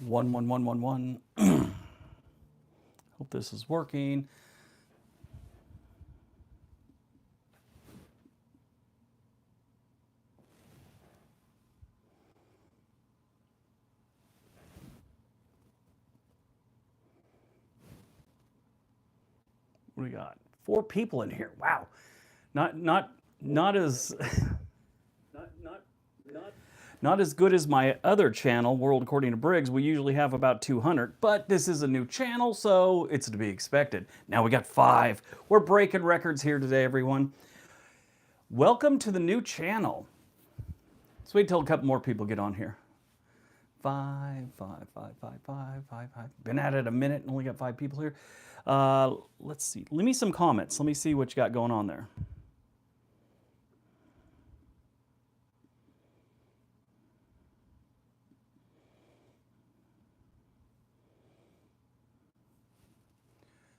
11111. Hope this is working. What do we got? 4 people in here. Wow. Not as not as good as my other channel, World According to Briggs. We usually have about 200, but this is a new channel, so it's to be expected. Now we got 5. We're breaking records here today, everyone. Welcome to the new channel. Let's wait till a couple more people get on here. 5. Been at it a minute and only got 5 people here. Let's see. Leave me some comments. Let me see what you got going on there.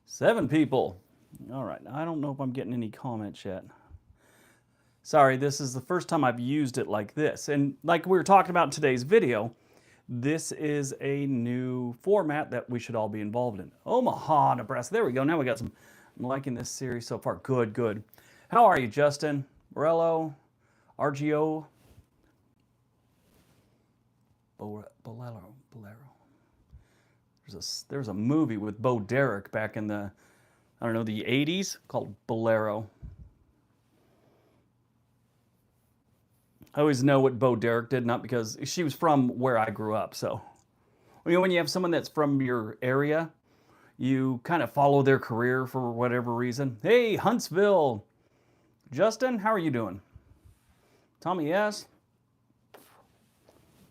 Seven people. All right. I don't know if I'm getting any comments yet. Sorry, this is the first time I've used it like this. And like we were talking about in today's video, this is a new format that we should all be involved in. Omaha, Nebraska. There we go. Now we got some. I'm liking this series so far. Good, good. How are you, Justin? Morello, RGO, Bolero. There's a movie with Bo Derek back in the, I don't know, the 80s called Bolero. I always know what Bo Derek did, not because she was from where I grew up. So, you know, when you have someone that's from your area, you kind of follow their career for whatever reason. Hey, Huntsville. Justin, how are you doing? Tommy, yes.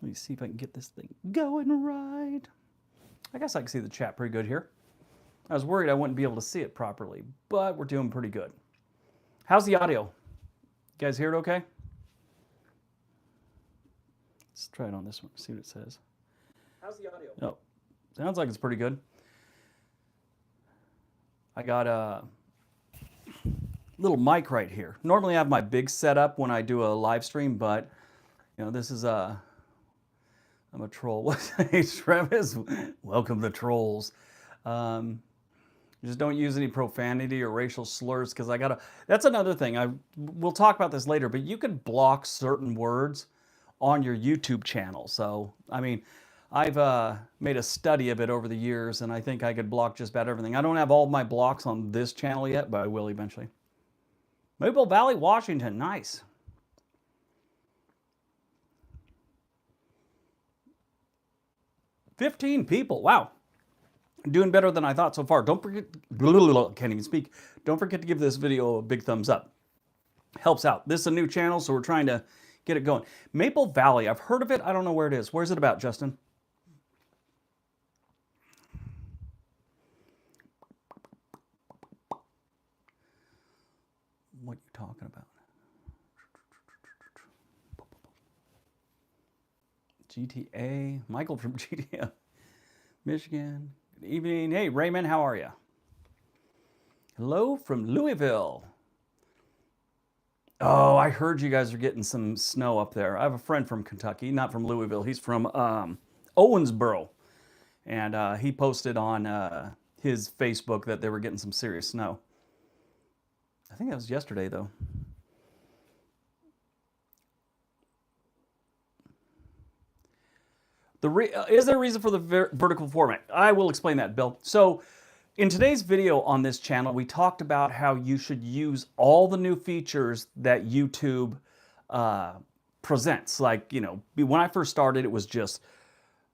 Let me see if I can get this thing going right. I guess I can see the chat pretty good here. I was worried I wouldn't be able to see it properly, but we're doing pretty good. How's the audio? You guys hear it okay? Let's try it on this one, see what it says. How's the audio? Oh, sounds like it's pretty good. I got a little mic right here. Normally I have my big setup when I do a live stream, but you know, this is I'm a troll. Hey, Travis, welcome to trolls. Just don't use any profanity or racial slurs because that's another thing. We'll talk about this later, but you can block certain words on your YouTube channel. So, I mean, I've made a study of it over the years, and I think I could block just about everything. I don't have all my blocks on this channel yet, but I will eventually. Maple Valley, Washington, nice. $15 people, wow. Doing better than I thought so far. Don't forget, can't even speak. Don't forget to give this video a big thumbs up. Helps out. This is a new channel, so we're trying to get it going. Maple Valley, I've heard of it. I don't know where it is. Where's it about, Justin? What are you talking about? GTA. Michael from GTA. Michigan. Good evening. Hey, Raymond, how are you? Hello from Louisville. Oh, I heard you guys are getting some snow up there. I have a friend from Kentucky, not from Louisville. He's from Owensboro. And he posted on his Facebook that they were getting some serious snow. I think that was yesterday, though. Is there a reason for the vertical format? I will explain that, Bill. So in today's video on this channel, we talked about how you should use all the new features that YouTube presents. Like, you know, when I first started, it was just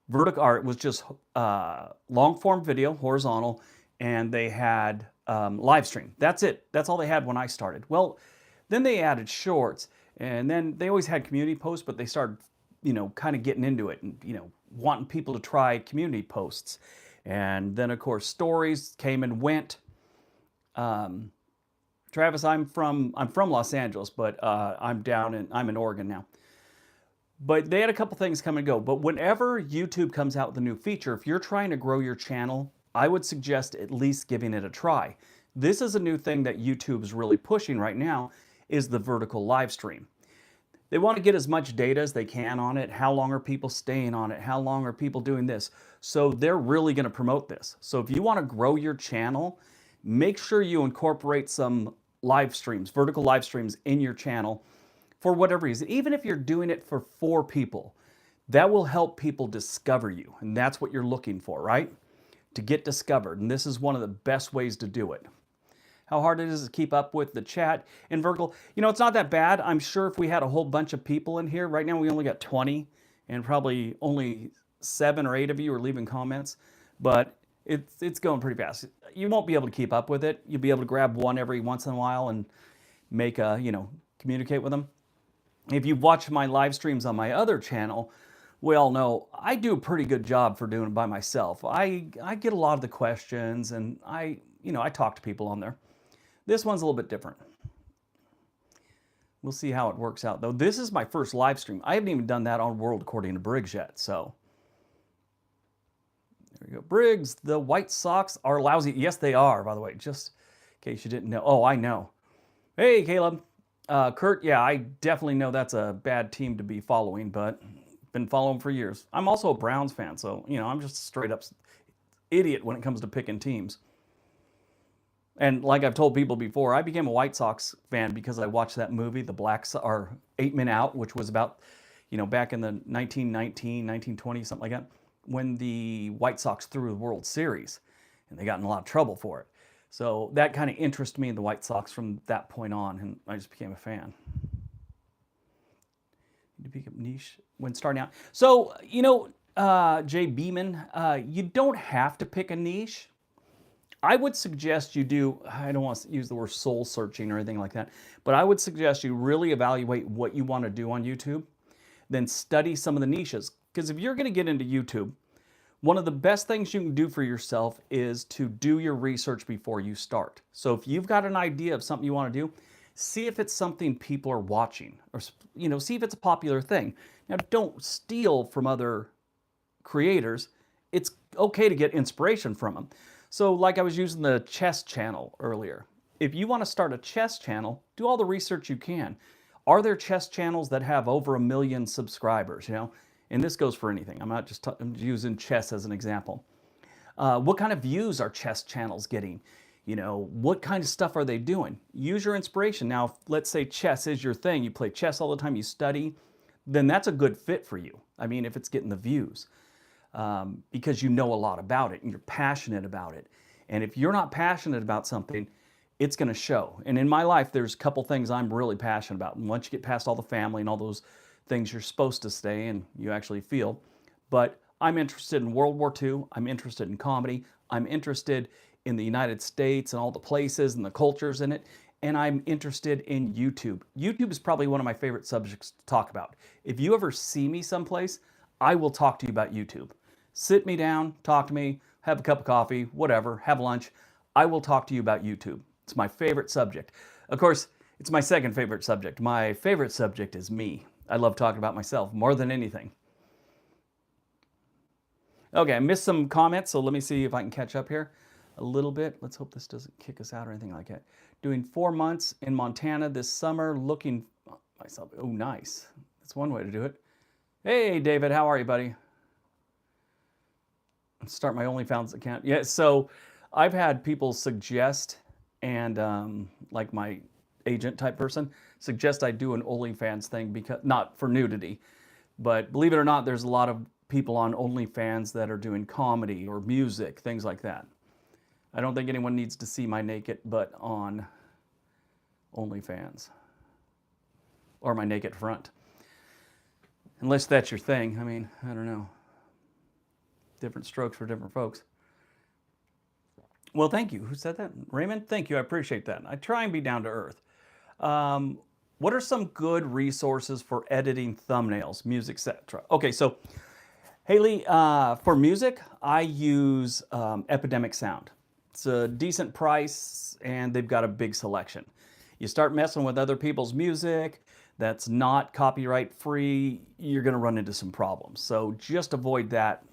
vertical, or it was just long form video, horizontal, and they had live stream. That's it. That's all they had when I started. Well, then they added shorts, and then they always had community posts, but they started, you know, kind of getting into it and, you know, wanting people to try community posts. And then, of course, stories came and went. Travis, I'm from Los Angeles, but I'm in Oregon now. But they had a couple things come and go. But whenever YouTube comes out with a new feature, if you're trying to grow your channel, I would suggest at least giving it a try. This is a new thing that YouTube is really pushing right now, is the vertical live stream. They want to get as much data as they can on it. How long are people staying on it? How long are people doing this? So they're really going to promote this. So if you want to grow your channel, make sure you incorporate some live streams, vertical live streams in your channel for whatever reason. Even if you're doing it for 4 people, that will help people discover you. And that's what you're looking for, right? To get discovered. And this is one of the best ways to do it. How hard it is to keep up with the chat in vertical. You know, it's not that bad. I'm sure if we had a whole bunch of people in here, right now we only got 20, and probably only 7 or 8 of you are leaving comments, but it's going pretty fast. You won't be able to keep up with it. You'll be able to grab one every once in a while and make a, communicate with them. If you've watched my live streams on my other channel, we all know I do a pretty good job for doing it by myself. I get a lot of the questions, and I talk to people on there. This one's a little bit different. We'll see how it works out, though. This is my first live stream. I haven't even done that on World According to Briggs yet, so. There we go. Briggs, the White Sox are lousy. Yes, they are, by the way, just in case you didn't know. Oh, I know. Hey, Caleb. Kurt, yeah, I definitely know that's a bad team to be following, but been following for years. I'm also a Browns fan, so, I'm just a straight up idiot when it comes to picking teams. And like I've told people before, I became a White Sox fan because I watched that movie, The Black Sox, or 8 Men Out, which was about, back in the 1919, 1920, something like that, when the White Sox threw the World Series, and they got in a lot of trouble for it. So that kind of interested me in the White Sox from that point on, and I just became a fan. To pick up niche when starting out. So, Jay Beeman, you don't have to pick a niche. I would suggest you do, I don't want to use the word soul searching or anything like that, but I would suggest you really evaluate what you want to do on YouTube, then study some of the niches. Because if you're going to get into YouTube, one of the best things you can do for yourself is to do your research before you start. So if you've got an idea of something you want to do, see if it's something people are watching, or see if it's a popular thing. Now, don't steal from other creators. It's okay to get inspiration from them. So like I was using the chess channel earlier. If you want to start a chess channel, do all the research you can. Are there chess channels that have over 1 million subscribers, And this goes for anything. I'm not just I'm using chess as an example. What kind of views are chess channels getting? What kind of stuff are they doing? Use your inspiration. Now, if, let's say chess is your thing. You play chess all the time, you study, then that's a good fit for you. I mean, if it's getting the views. Because you know a lot about it and you're passionate about it. And if you're not passionate about something, it's going to show. And in my life, there's a couple things I'm really passionate about. And once you get past all the family and all those things you're supposed to stay and you actually feel. But I'm interested in World War II. I'm interested in comedy. I'm interested in the United States and all the places and the cultures in it. And I'm interested in YouTube. YouTube is probably one of my favorite subjects to talk about. If you ever see me someplace, I will talk to you about YouTube. Sit me down, talk to me, have a cup of coffee, whatever, have lunch. I will talk to you about YouTube. It's my favorite subject. Of course, it's my second favorite subject. My favorite subject is me. I love talking about myself more than anything. Okay, I missed some comments, so let me see if I can catch up here a little bit. Let's hope this doesn't kick us out or anything like that. Doing 4 months in Montana this summer, looking myself. Oh, nice. That's one way to do it. Hey, David, how are you, buddy? Start my OnlyFans account. Yeah, so I've had people suggest, and like my agent type person, suggest I do an OnlyFans thing, because not for nudity, but believe it or not, there's a lot of people on OnlyFans that are doing comedy or music, things like that. I don't think anyone needs to see my naked butt on OnlyFans or my naked front. Unless that's your thing. I mean, I don't know. Different strokes for different folks. Well, thank you. Who said that? Raymond? Thank you. I appreciate that. I try and be down to earth. What are some good resources for editing thumbnails, music, etc.? Okay, so Haley, for music, I use Epidemic Sound. It's a decent price, and they've got a big selection. You start messing with other people's music that's not copyright free, you're going to run into some problems. So just avoid that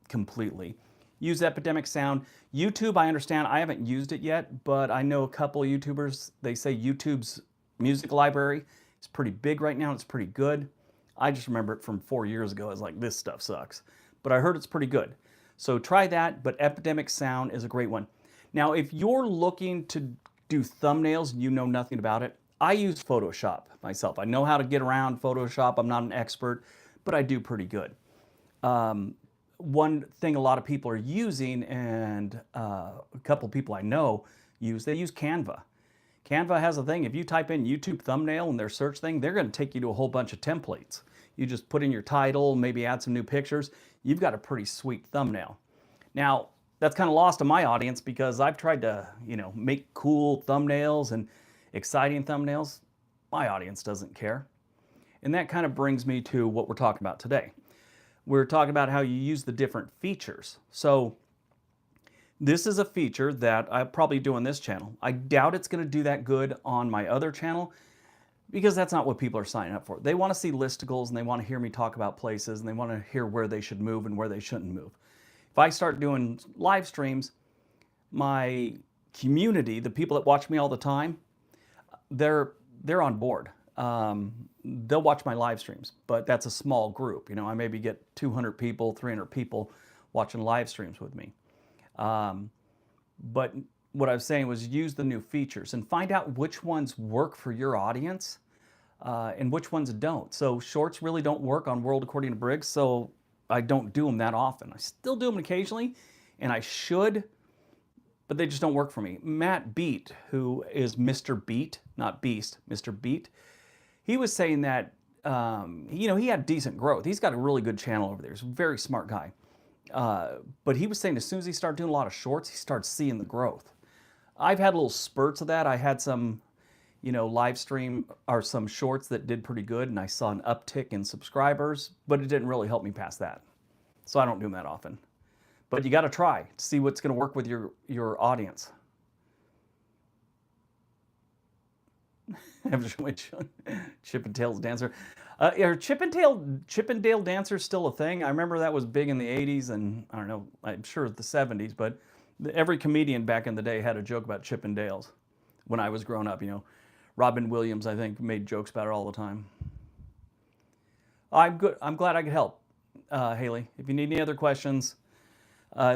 completely. Use Epidemic Sound. YouTube, I understand, I haven't used it yet, but I know a couple YouTubers, they say YouTube's music library It's pretty big right now. It's pretty good. I just remember it from 4 years ago. I was like, this stuff sucks. But I heard it's pretty good. So try that, but Epidemic Sound is a great one. Now, if you're looking to do thumbnails and you know nothing about it, I use Photoshop myself. I know how to get around Photoshop. I'm not an expert, but I do pretty good. One thing a lot of people are using, and a couple people I know they use Canva. Canva has a thing, if you type in YouTube thumbnail in their search thing, they're going to take you to a whole bunch of templates. You just put in your title, maybe add some new pictures. You've got a pretty sweet thumbnail. Now, that's kind of lost to my audience because I've tried to, make cool thumbnails and exciting thumbnails. My audience doesn't care. And that kind of brings me to what we're talking about today. We're talking about how you use the different features. So this is a feature that I'll probably do on this channel. I doubt it's going to do that good on my other channel because that's not what people are signing up for. They want to see listicles and they want to hear me talk about places and they want to hear where they should move and where they shouldn't move. If I start doing live streams, my community, the people that watch me all the time, they're on board. They'll watch my live streams, but that's a small group. I maybe get 200 people, 300 people watching live streams with me. But what I was saying was use the new features and find out which ones work for your audience and which ones don't. So shorts really don't work on World According to Briggs, so I don't do them that often. I still do them occasionally, and I should, but they just don't work for me. Matt Beat, who is Mr. Beat, not Beast, Mr. Beat, he was saying that, he had decent growth. He's got a really good channel over there. He's a very smart guy. But he was saying as soon as he started doing a lot of shorts, he started seeing the growth. I've had little spurts of that. I had some, live stream or some shorts that did pretty good, and I saw an uptick in subscribers, but it didn't really help me past that. So I don't do them that often. But you got to try to see what's going to work with your audience. Chip and Dale's dancer. Are Chip and Dale dancers still a thing? I remember that was big in the 80s and I don't know, I'm sure the 70s, but every comedian back in the day had a joke about Chip and Dale's when I was growing up. Robin Williams, I think, made jokes about it all the time. I'm good. I'm glad I could help, Haley. If you need any other questions,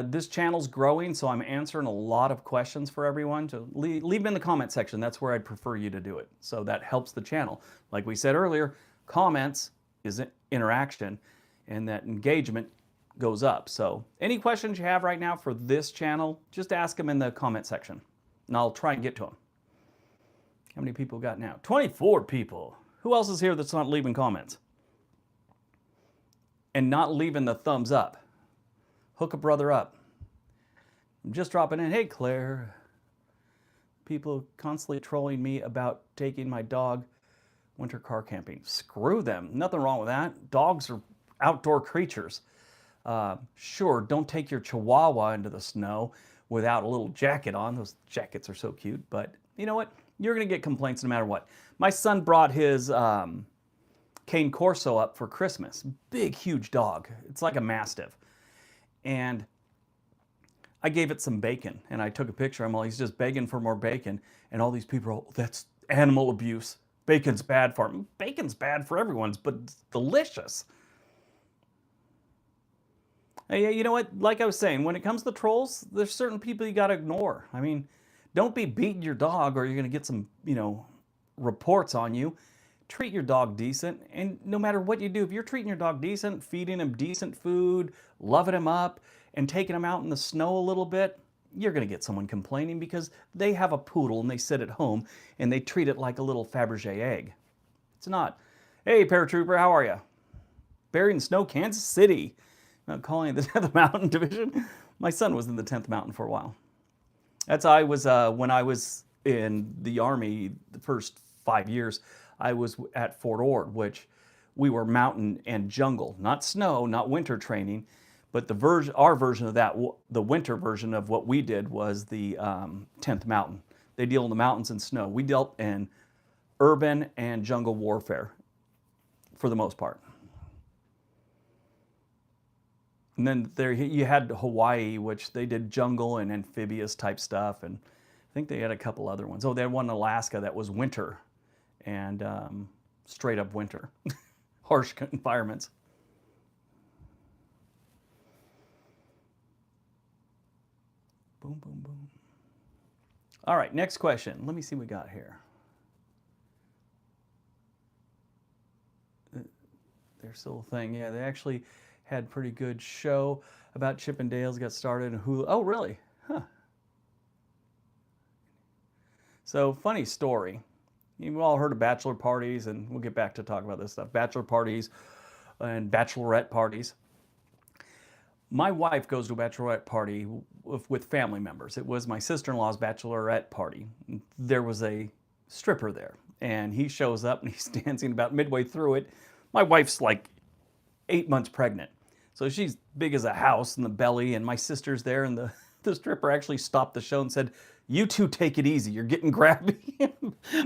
this channel's growing, so I'm answering a lot of questions for everyone. To leave them in the comment section. That's where I'd prefer you to do it. So that helps the channel. Like we said earlier, comments is interaction, and that engagement goes up. So any questions you have right now for this channel, just ask them in the comment section, and I'll try and get to them. How many people got now? 24 people. Who else is here that's not leaving comments? And not leaving the thumbs up. Hook a brother up. I'm just dropping in. Hey, Claire. People constantly trolling me about taking my dog winter car camping. Screw them. Nothing wrong with that. Dogs are outdoor creatures. Sure, don't take your chihuahua into the snow without a little jacket on. Those jackets are so cute. But you know what? You're going to get complaints no matter what. My son brought his Cane Corso up for Christmas. Big, huge dog. It's like a Mastiff. And I gave it some bacon, and I took a picture of him while he's just begging for more bacon. And all these people are, oh, that's animal abuse. Bacon's bad for him. Bacon's bad for everyone's, but it's delicious. Hey, you know what? Like I was saying, when it comes to trolls, there's certain people you got to ignore. I mean, don't be beating your dog or you're going to get some, reports on you. Treat your dog decent, and no matter what you do, if you're treating your dog decent, feeding him decent food, loving him up, and taking him out in the snow a little bit, you're going to get someone complaining because they have a poodle and they sit at home and they treat it like a little Fabergé egg. It's not. Hey, paratrooper, how are you? Buried in snow, Kansas City. I'm not calling it the 10th Mountain Division. My son was in the 10th Mountain for a while. That's how I was when I was in the Army the first 5 years. I was at Fort Ord, which we were mountain and jungle, not snow, not winter training, but our version of that, the winter version of what we did was the 10th Mountain. They deal in the mountains and snow. We dealt in urban and jungle warfare for the most part. And then there you had Hawaii, which they did jungle and amphibious type stuff, and I think they had a couple other ones. Oh, they had one in Alaska that was winter. And straight up winter, harsh environments. Boom, boom, boom. All right, next question. Let me see what we got here. They're still a thing. Yeah, they actually had pretty good show about Chippendales. Got started in Hulu. Oh, really? Huh. So, funny story. You've all heard of bachelor parties, and we'll get back to talk about this stuff. Bachelor parties and bachelorette parties. My wife goes to a bachelorette party with family members. It was my sister-in-law's bachelorette party. There was a stripper there, and he shows up and he's dancing about midway through it. My wife's like 8 months pregnant, so she's big as a house in the belly, and my sister's there, and the stripper actually stopped the show and said, "You two take it easy, you're getting grabby."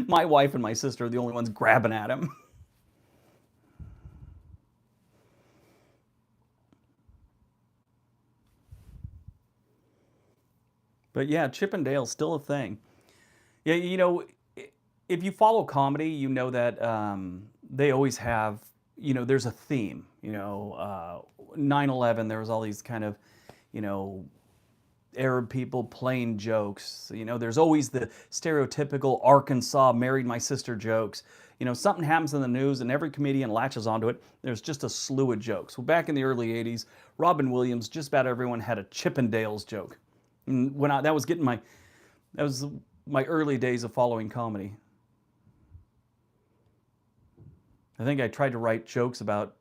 My wife and my sister are the only ones grabbing at him. But yeah, Chippendale's still a thing. Yeah, if you follow comedy, you know that they always have, there's a theme. 9/11, there was all these kind of, you know, Arab people playing jokes. There's always the stereotypical Arkansas married my sister jokes. Something happens in the news and every comedian latches onto it. There's just a slew of jokes. Well, back in the early 80s, Robin Williams, just about everyone had a Chippendales joke. And that was my early days of following comedy. I think I tried to write jokes about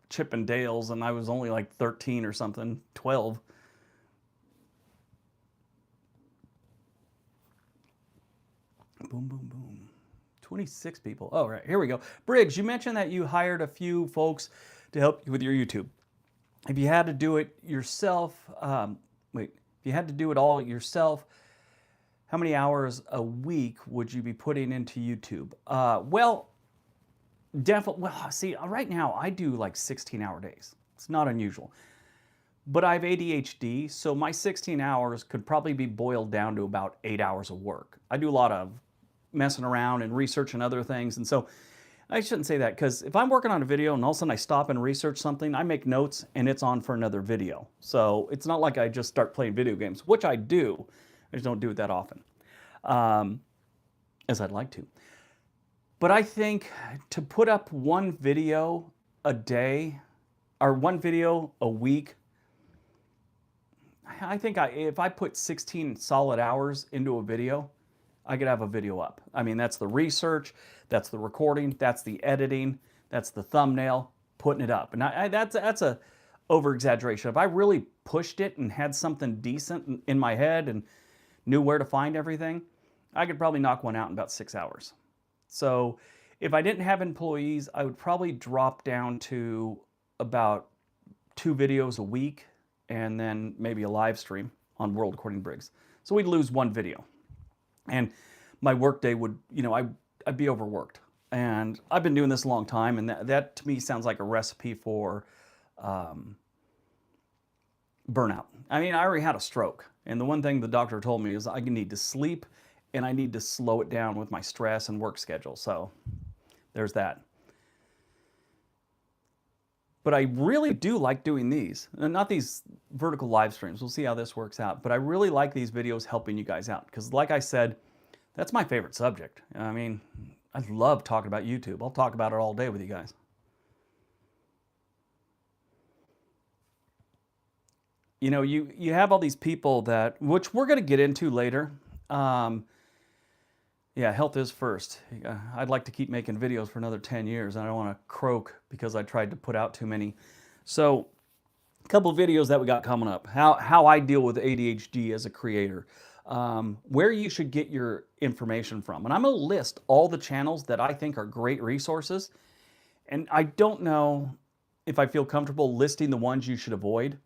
Chippendales and I was only like 13 or something, 12. Boom, boom, boom. 26 people. Oh, right, here we go. Briggs, you mentioned that you hired a few folks to help you with your YouTube. If you had to do it yourself, if you had to do it all yourself, how many hours a week would you be putting into YouTube? Well, definitely. Well, see, right now I do like 16-hour days. It's not unusual. But I have ADHD, so my 16 hours could probably be boiled down to about 8 hours of work. I do a lot of messing around and research and other things, and so I shouldn't say that, because if I'm working on a video and all of a sudden I stop and research something, I make notes and it's on for another video. So it's not like I just start playing video games, which I do. I just don't do it that often, as I'd like to. But I think to put up one video a day or one video a week, I think if I put 16 solid hours into a video, I could have a video up. I mean, that's the research, that's the recording, that's the editing, that's the thumbnail, putting it up. And that's a over-exaggeration. If I really pushed it and had something decent in my head and knew where to find everything, I could probably knock one out in about 6 hours. So if I didn't have employees, I would probably drop down to about 2 videos a week and then maybe a live stream on World According to Briggs. So we'd lose 1 video. And my workday would, I'd be overworked. And I've been doing this a long time, and that to me sounds like a recipe for burnout. I mean, I already had a stroke. And the one thing the doctor told me is I need to sleep and I need to slow it down with my stress and work schedule. So there's that. But I really do like doing these. Not these vertical live streams. We'll see how this works out. But I really like these videos helping you guys out. Because like I said, that's my favorite subject. I mean, I love talking about YouTube. I'll talk about it all day with you guys. You have all these people that, which we're going to get into later. Yeah, health is first. I'd like to keep making videos for another 10 years. And I don't want to croak because I tried to put out too many. So a couple of videos that we got coming up. How I deal with ADHD as a creator. Where you should get your information from. And I'm going to list all the channels that I think are great resources. And I don't know if I feel comfortable listing the ones you should avoid.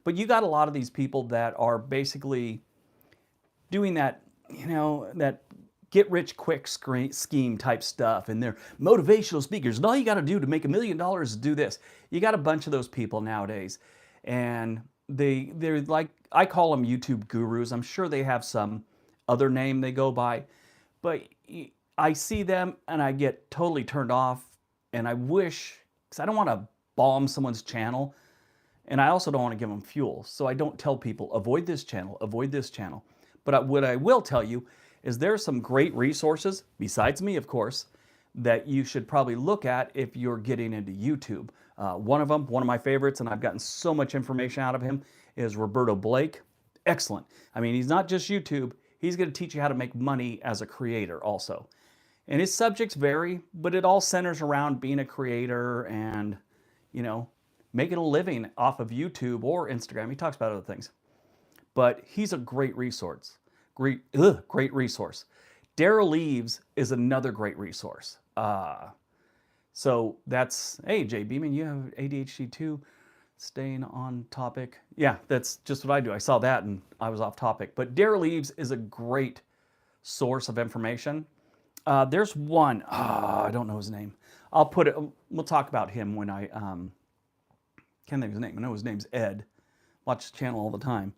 But you got a lot of these people that are basically doing that, that get rich quick scheme type stuff, and they're motivational speakers. And all you got to do to make $1 million is do this. You got a bunch of those people nowadays, and they're like, I call them YouTube gurus. I'm sure they have some other name they go by, but I see them and I get totally turned off, and I wish, because I don't want to bomb someone's channel, and I also don't want to give them fuel. So I don't tell people, avoid this channel, avoid this channel. But what I will tell you is there are some great resources, besides me, of course, that you should probably look at if you're getting into YouTube. One of them, one of my favorites, and I've gotten so much information out of him, is Roberto Blake. Excellent. I mean, he's not just YouTube, he's going to teach you how to make money as a creator also. And his subjects vary, but it all centers around being a creator and, you know, making a living off of YouTube or Instagram. He talks about other things. But he's a great resource. Great resource. Derral Eves is another great resource. So that's, hey, Jay Beeman, you have ADHD too. Staying on topic. Yeah, that's just what I do. I saw that and I was off topic. But Derral Eves is a great source of information. There's one, I don't know his name. I'll put it, we'll talk about him when I, can't think of his name. I know his name's Ed. Watch his channel all the time.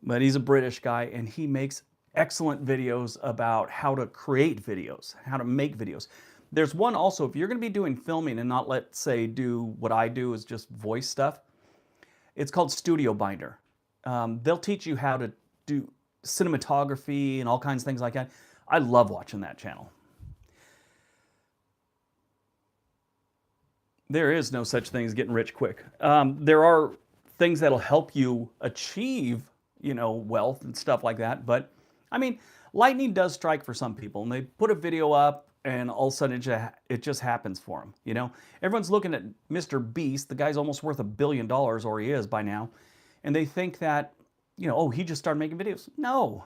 But he's a British guy and he makes excellent videos about how to create videos, how to make videos. There's one also, if you're going to be doing filming and not, let's say, do what I do is just voice stuff, it's called Studio Binder. They'll teach you how to do cinematography and all kinds of things like that. I love watching that channel. There is no such thing as getting rich quick. There are things that'll help you achieve, you know, wealth and stuff like that. But I mean, lightning does strike for some people, and they put a video up and all of a sudden it just happens for them. You know, everyone's looking at Mr. Beast. The guy's almost worth $1 billion, or he is by now. And they think that, you know, oh, he just started making videos. No.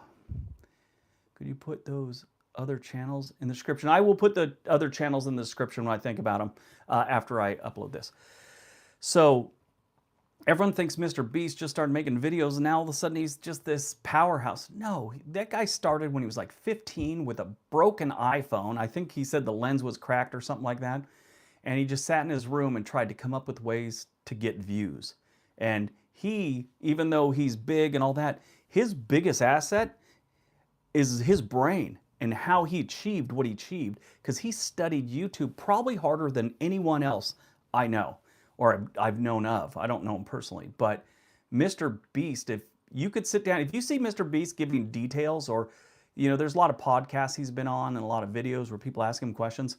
Could you put those other channels in the description? I will put the other channels in the description when I think about them after I upload this. So everyone thinks Mr. Beast just started making videos and now all of a sudden he's just this powerhouse. No, that guy started when he was like 15 with a broken iPhone. I think he said the lens was cracked or something like that. And he just sat in his room and tried to come up with ways to get views. And he, even though he's big and all that, his biggest asset is his brain and how he achieved what he achieved, because he studied YouTube probably harder than anyone else I know or I've known of. I don't know him personally, but Mr. Beast, if you could sit down, if you see Mr. Beast giving details, or, you know, there's a lot of podcasts he's been on and a lot of videos where people ask him questions,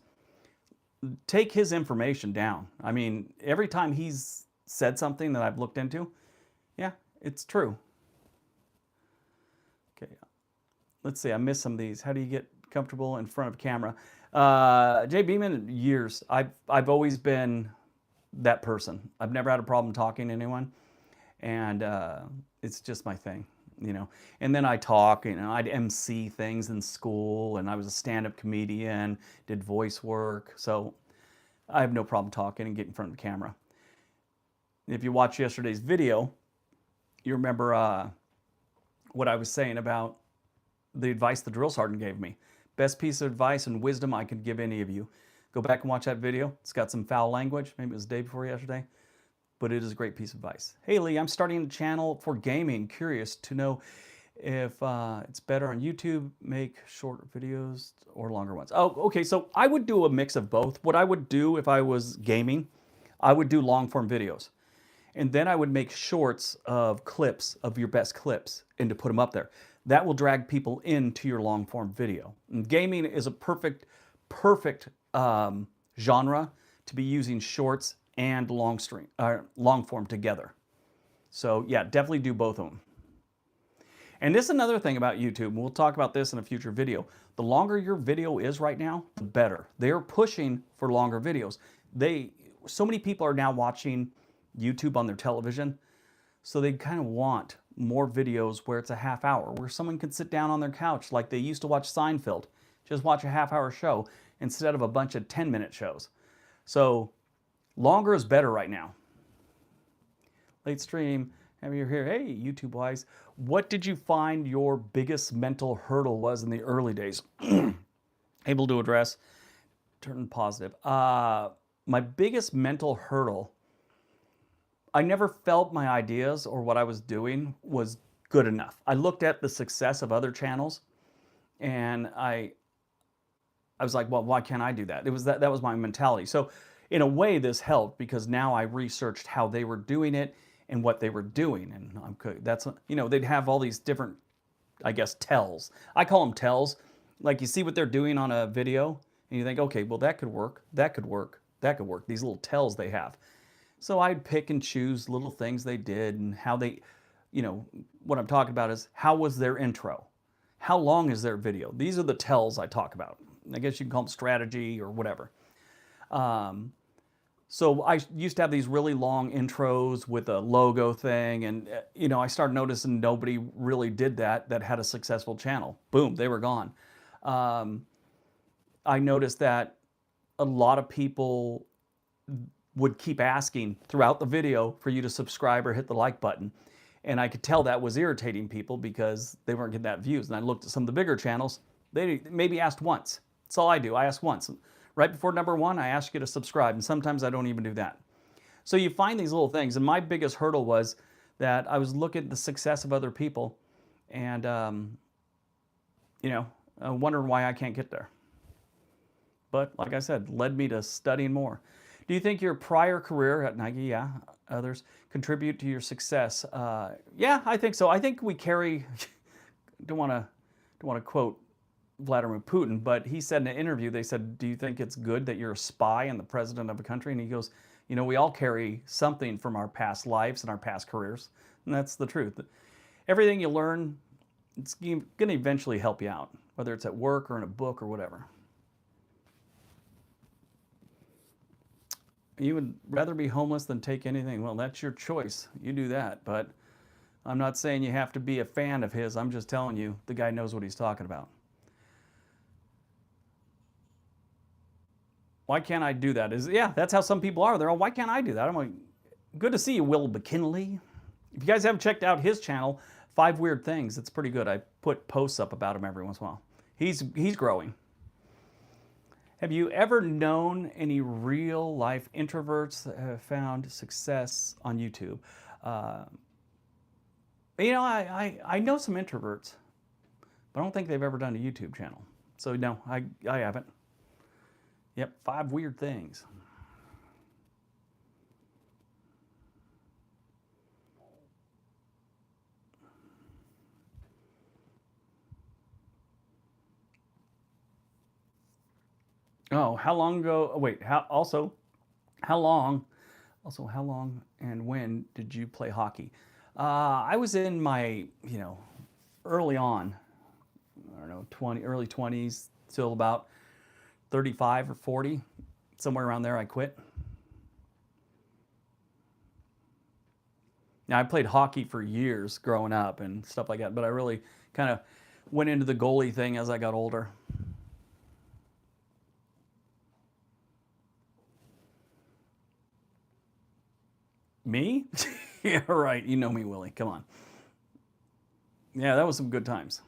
take his information down. I mean, every time he's said something that I've looked into, yeah, it's true. Okay. Let's see, I missed some of these. How do you get comfortable in front of camera? Jay Beeman, years. I've always been that person. I've never had a problem talking to anyone, and it's just my thing, you know. And then I talk, you know, I'd MC things in school, and I was a stand-up comedian, did voice work, so I have no problem talking and getting in front of the camera. If you watch yesterday's video, you remember what I was saying about the advice the drill sergeant gave me. Best piece of advice and wisdom I could give any of you. Go back and watch that video. It's got some foul language. Maybe it was the day before yesterday, but it is a great piece of advice. Hey Lee, I'm starting a channel for gaming. Curious to know if it's better on YouTube, make short videos or longer ones. Oh, okay, so I would do a mix of both. What I would do if I was gaming, I would do long form videos. And then I would make shorts of clips, of your best clips, and to put them up there. That will drag people into your long form video. And gaming is a perfect genre to be using shorts and long form together. So yeah, definitely do both of them. And this is another thing about YouTube, and we'll talk about this in a future video. The longer your video is right now, the better. They're pushing for longer videos. So many people are now watching YouTube on their television, so they kind of want more videos where it's a half hour, where someone can sit down on their couch like they used to watch Seinfeld, just watch a half-hour show instead of a bunch of 10-minute shows. So longer is better right now. Late stream, have you here? Hey, YouTube-wise, what did you find your biggest mental hurdle was in the early days? Able to address, turn positive. My biggest mental hurdle, I never felt my ideas or what I was doing was good enough. I looked at the success of other channels and I I was like, well, why can't I do that? It was that was my mentality. So in a way, this helped because now I researched how they were doing it and what they were doing, and that's, you know, they'd have all these different, I guess, tells. I call them tells. Like you see what they're doing on a video, and you think, okay, well that could work, that could work, that could work. These little tells they have. So I'd pick and choose little things they did and how they, you know, what I'm talking about is how was their intro? How long is their video? These are the tells I talk about. I guess you can call them strategy or whatever. So I used to have these really long intros with a logo thing, and you know, I started noticing nobody really did that had a successful channel. Boom, they were gone. I noticed that a lot of people would keep asking throughout the video for you to subscribe or hit the like button. And I could tell that was irritating people because they weren't getting that views. And I looked at some of the bigger channels, they maybe asked once. That's all I do. I ask once. Right before number one, I ask you to subscribe. And sometimes I don't even do that. So you find these little things. And my biggest hurdle was that I was looking at the success of other people and, you know, wondering why I can't get there. But like I said, led me to studying more. Do you think your prior career at Nike, yeah, others, contribute to your success? Yeah, I think so. I think we carry, don't want to quote Vladimir Putin, but he said in an interview, they said, do you think it's good that you're a spy and the president of a country? And he goes, you know, we all carry something from our past lives and our past careers. And that's the truth. Everything you learn, it's going to eventually help you out, whether it's at work or in a book or whatever. You would rather be homeless than take anything. Well, that's your choice. You do that. But I'm not saying you have to be a fan of his. I'm just telling you, the guy knows what he's talking about. Why can't I do that? Yeah, that's how some people are. They're all, why can't I do that? I'm like, good to see you, Will McKinley. If you guys haven't checked out his channel, 5 Weird Things, it's pretty good. I put posts up about him every once in a while. He's growing. Have you ever known any real life introverts that have found success on YouTube? You know, I know some introverts, but I don't think they've ever done a YouTube channel. So no, I haven't. Yep, 5 Weird Things. Oh, how long ago? Oh, wait, how long? Also, how long and when did you play hockey? I was in my, you know, early on. I don't know, early 20s till about 35 or 40, somewhere around there. I quit. Now I played hockey for years growing up and stuff like that, but I really kind of went into the goalie thing as I got older. Me? Yeah, right. You know me, Willie. Come on. Yeah, that was some good times.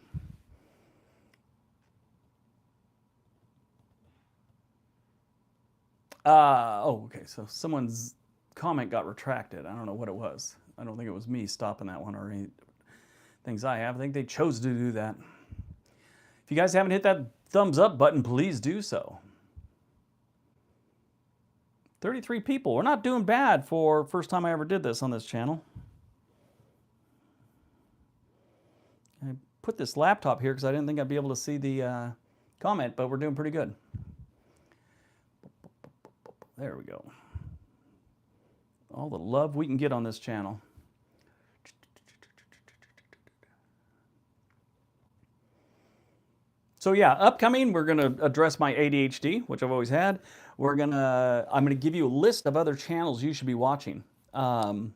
Oh, okay. So someone's comment got retracted. I don't know what it was. I don't think it was me stopping that one or any things I have. I think they chose to do that. If you guys haven't hit that thumbs up button, please do so. 33 people. We're not doing bad for first time I ever did this on this channel. I put this laptop here because I didn't think I'd be able to see the comment, but we're doing pretty good. There we go. All the love we can get on this channel. So yeah, upcoming, we're gonna address my ADHD, which I've always had. I'm gonna give you a list of other channels you should be watching. You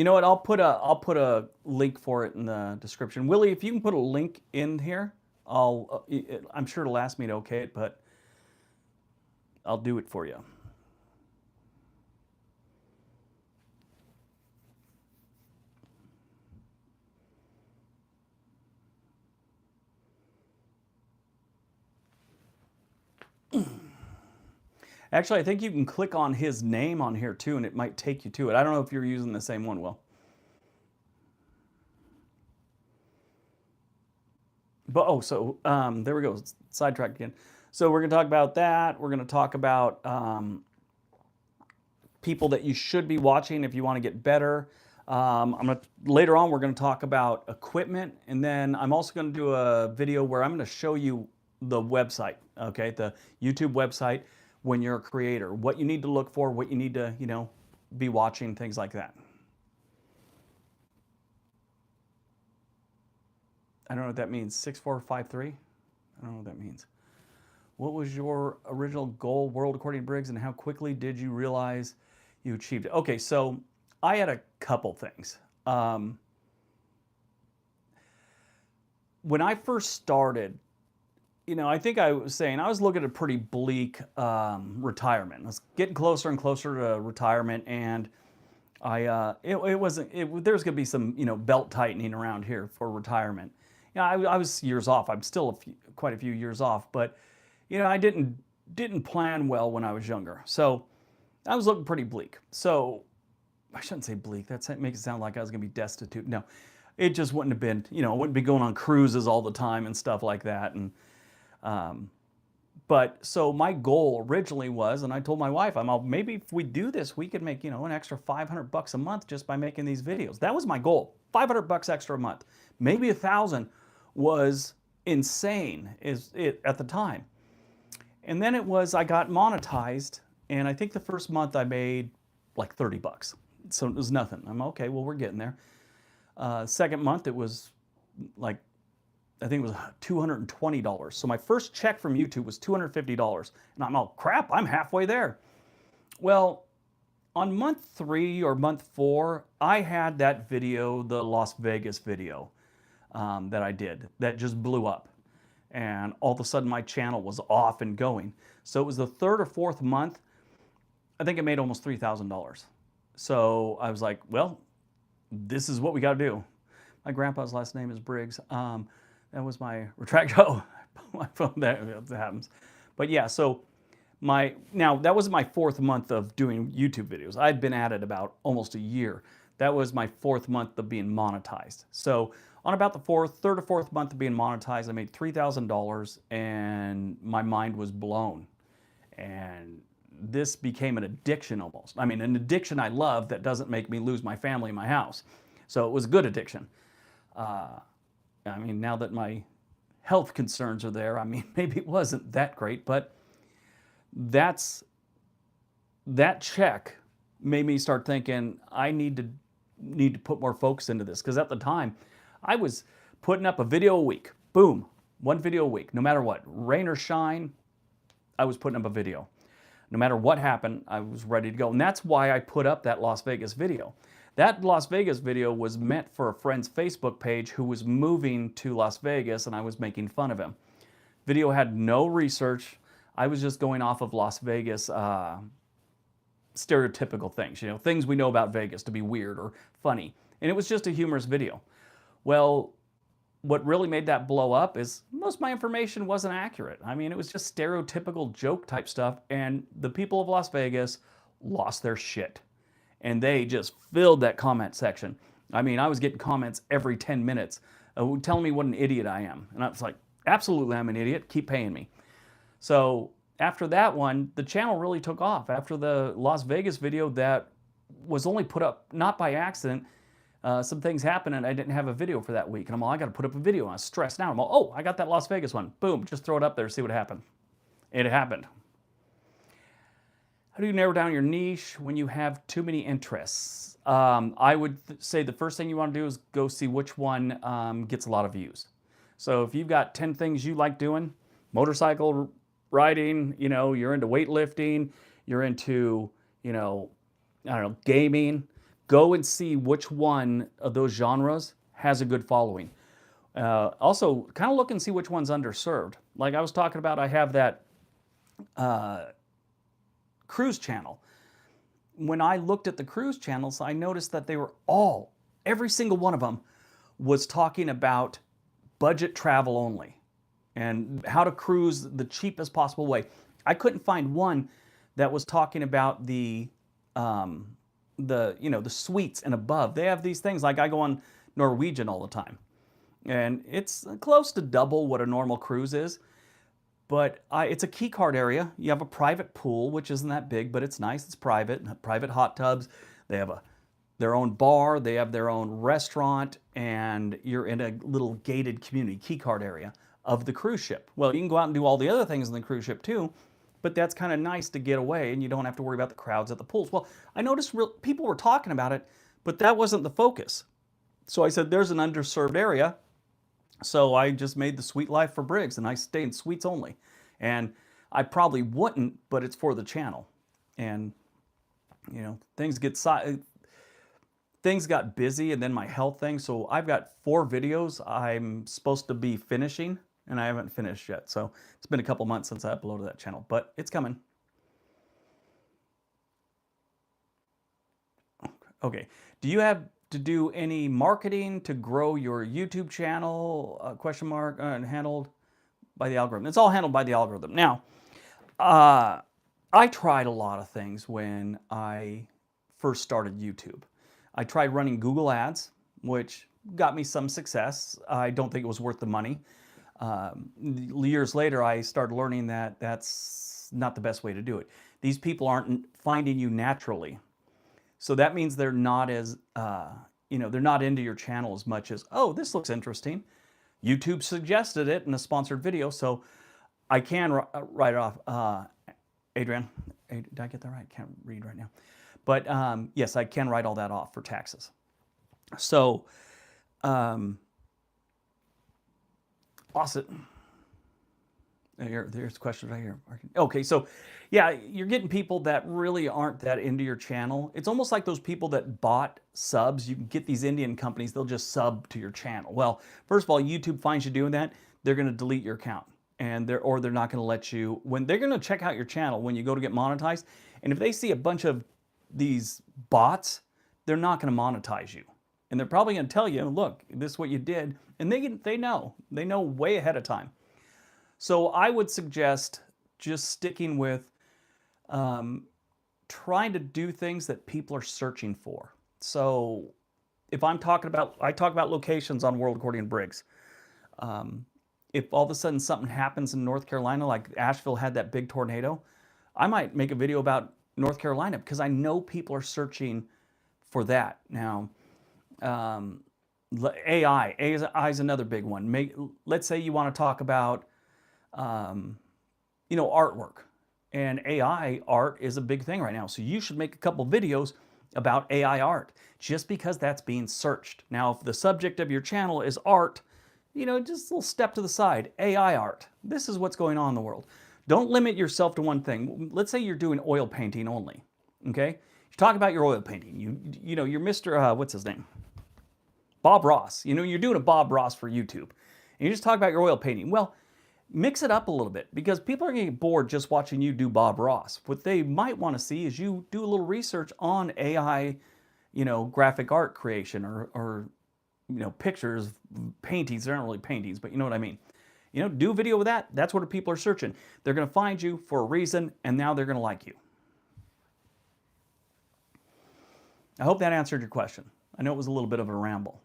know what? I'll put a link for it in the description. Willie, if you can put a link in here, I'm sure it'll ask me to okay it, but I'll do it for you. Actually, I think you can click on his name on here too, and it might take you to it. I don't know if you're using the same one, Will. But there we go. Sidetracked again. So we're going to talk about that. We're going to talk about people that you should be watching if you want to get better. Later on, we're going to talk about equipment, and then I'm also going to do a video where I'm going to show you the website, okay, the YouTube website when you're a creator, what you need to look for, what you need to, be watching, things like that. I don't know what that means. 6453? I don't know what that means. What was your original goal, world according to Briggs, and how quickly did you realize you achieved it? Okay, so I had a couple things. When I first started, I think I was saying I was looking at a pretty bleak retirement. I was getting closer and closer to retirement, and there's going to be some belt tightening around here for retirement. I was years off. I'm still quite a few years off, but I didn't plan well when I was younger, so I was looking pretty bleak. So I shouldn't say bleak. That makes it sound like I was going to be destitute. No, it just wouldn't have been. I wouldn't be going on cruises all the time and stuff like that. And but so my goal originally was, and I told my wife, maybe if we do this, we could make an extra $500 a month just by making these videos. That was my goal. $500 extra a month. Maybe 1,000 was insane at the time. And then I got monetized, and I think the first month I made like $30. So it was nothing. I'm okay, well, we're getting there. Second month it was like, I think it was $220. So my first check from YouTube was $250. And I'm all, crap, I'm halfway there. Well, on month 3 or month 4, I had that video, the Las Vegas video that I did, that just blew up. And all of a sudden my channel was off and going. So it was the 3rd or 4th month, I think I made almost $3,000. So I was like, well, this is what we got to do. My grandpa's last name is Briggs. That was my retract. Oh, my phone, that happens. But yeah, so now that was my 4th month of doing YouTube videos. I'd been at it about almost a year. That was my 4th month of being monetized. So on about the 3rd or 4th month of being monetized, I made $3,000, and my mind was blown. And this became an addiction almost. I mean, an addiction I love that doesn't make me lose my family and my house. So it was a good addiction. I mean, now that my health concerns are there, I mean, maybe it wasn't that great, but that check made me start thinking I need to put more focus into this, because at the time I was putting up a video a week. Boom, 1 video a week, no matter what, rain or shine, I was putting up a video. No matter what happened, I was ready to go. And that's why I put up that Las Vegas video. That Las Vegas video was meant for a friend's Facebook page who was moving to Las Vegas, and I was making fun of him. Video had no research. I was just going off of Las Vegas stereotypical things, things we know about Vegas to be weird or funny. And it was just a humorous video. Well, what really made that blow up is most of my information wasn't accurate. I mean, it was just stereotypical joke type stuff, and the people of Las Vegas lost their shit. And they just filled that comment section. I mean, I was getting comments every 10 minutes telling me what an idiot I am. And I was like, absolutely, I'm an idiot. Keep paying me. So after that one, the channel really took off. After the Las Vegas video that was only put up, not by accident, some things happened and I didn't have a video for that week. And I'm all, I got to put up a video. And I was stressed out. I'm all, oh, I got that Las Vegas one. Boom, just throw it up there, see what happened. It happened. How do you narrow down your niche when you have too many interests? I would say the first thing you want to do is go see which one gets a lot of views. So if you've got 10 things you like doing, motorcycle riding, you're into weightlifting, you're into, I don't know, gaming, go and see which one of those genres has a good following. Also, kind of look and see which one's underserved. Like I was talking about, I have that cruise channel. When I looked at the cruise channels, I noticed that they were every single one of them was talking about budget travel only and how to cruise the cheapest possible way. I couldn't find one that was talking about the suites and above. They have these things, like I go on Norwegian all the time, and it's close to double what a normal cruise is. But it's a key card area. You have a private pool, which isn't that big, but it's nice. It's private. Private hot tubs. They have their own bar. They have their own restaurant, and you're in a little gated community key card area of the cruise ship. Well, you can go out and do all the other things in the cruise ship too, but that's kind of nice to get away, and you don't have to worry about the crowds at the pools. Well, I noticed people were talking about it, but that wasn't the focus. So I said, there's an underserved area. So I just made the suite life for Briggs, and I stay in suites only. And I probably wouldn't, but it's for the channel. And you know, things got busy, and then my health thing. So I've got 4 videos I'm supposed to be finishing, and I haven't finished yet. So it's been a couple months since I uploaded that channel, but it's coming. Okay. Do you have to do any marketing to grow your YouTube channel? Question mark. Handled by the algorithm. It's all handled by the algorithm. Now, I tried a lot of things when I first started YouTube. I tried running Google Ads, which got me some success. I don't think it was worth the money. Years later, I started learning that that's not the best way to do it. These people aren't finding you naturally. So that means they're not as, they're not into your channel as much as, oh, this looks interesting. YouTube suggested it in a sponsored video, so I can write it off. Adrian, did I get that right? I can't read right now. But yes, I can write all that off for taxes. So, Faucet. There's questions right here. Okay, so yeah, you're getting people that really aren't that into your channel. It's almost like those people that bought subs. You can get these Indian companies, they'll just sub to your channel. Well, first of all, YouTube finds you doing that, they're going to delete your account. And they're not going to let you, when they're going to check out your channel when you go to get monetized, and if they see a bunch of these bots, they're not going to monetize you. And they're probably going to tell you, look, this is what you did. And they know way ahead of time. So I would suggest just sticking with trying to do things that people are searching for. So if I talk about locations on World According to Briggs. If all of a sudden something happens in North Carolina, like Asheville had that big tornado, I might make a video about North Carolina because I know people are searching for that. Now, AI is another big one. Let's say you want to talk about, artwork, and AI art is a big thing right now. So you should make a couple videos about AI art just because that's being searched. Now, if the subject of your channel is art, just a little step to the side, AI art. This is what's going on in the world. Don't limit yourself to one thing. Let's say you're doing oil painting only, okay? You talk about your oil painting. You're Mr., what's his name? Bob Ross. You're doing a Bob Ross for YouTube. And you just talk about your oil painting. Well, mix it up a little bit because people are getting bored just watching you do Bob Ross. What they might want to see is you do a little research on AI, graphic art creation or pictures, paintings. They're not really paintings, but you know what I mean. Do a video with that. That's what people are searching. They're going to find you for a reason, and now they're going to like you. I hope that answered your question. I know it was a little bit of a ramble.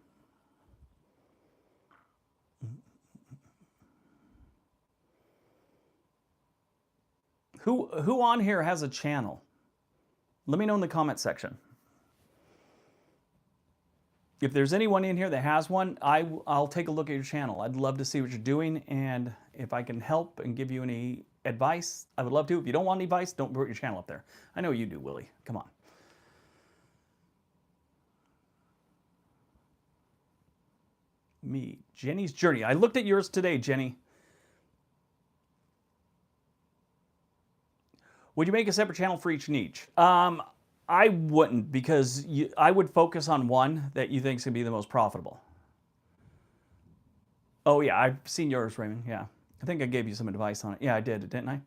Who on here has a channel? Let me know in the comment section. If there's anyone in here that has one, I'll take a look at your channel. I'd love to see what you're doing, and if I can help and give you any advice, I would love to. If you don't want any advice, don't put your channel up there. I know you do, Willie. Come on. Me, Jenny's Journey. I looked at yours today, Jenny. Would you make a separate channel for each niche? I wouldn't, because I would focus on one that you think is going to be the most profitable. Oh, yeah, I've seen yours, Raymond. Yeah. I think I gave you some advice on it. Yeah, I did, didn't I?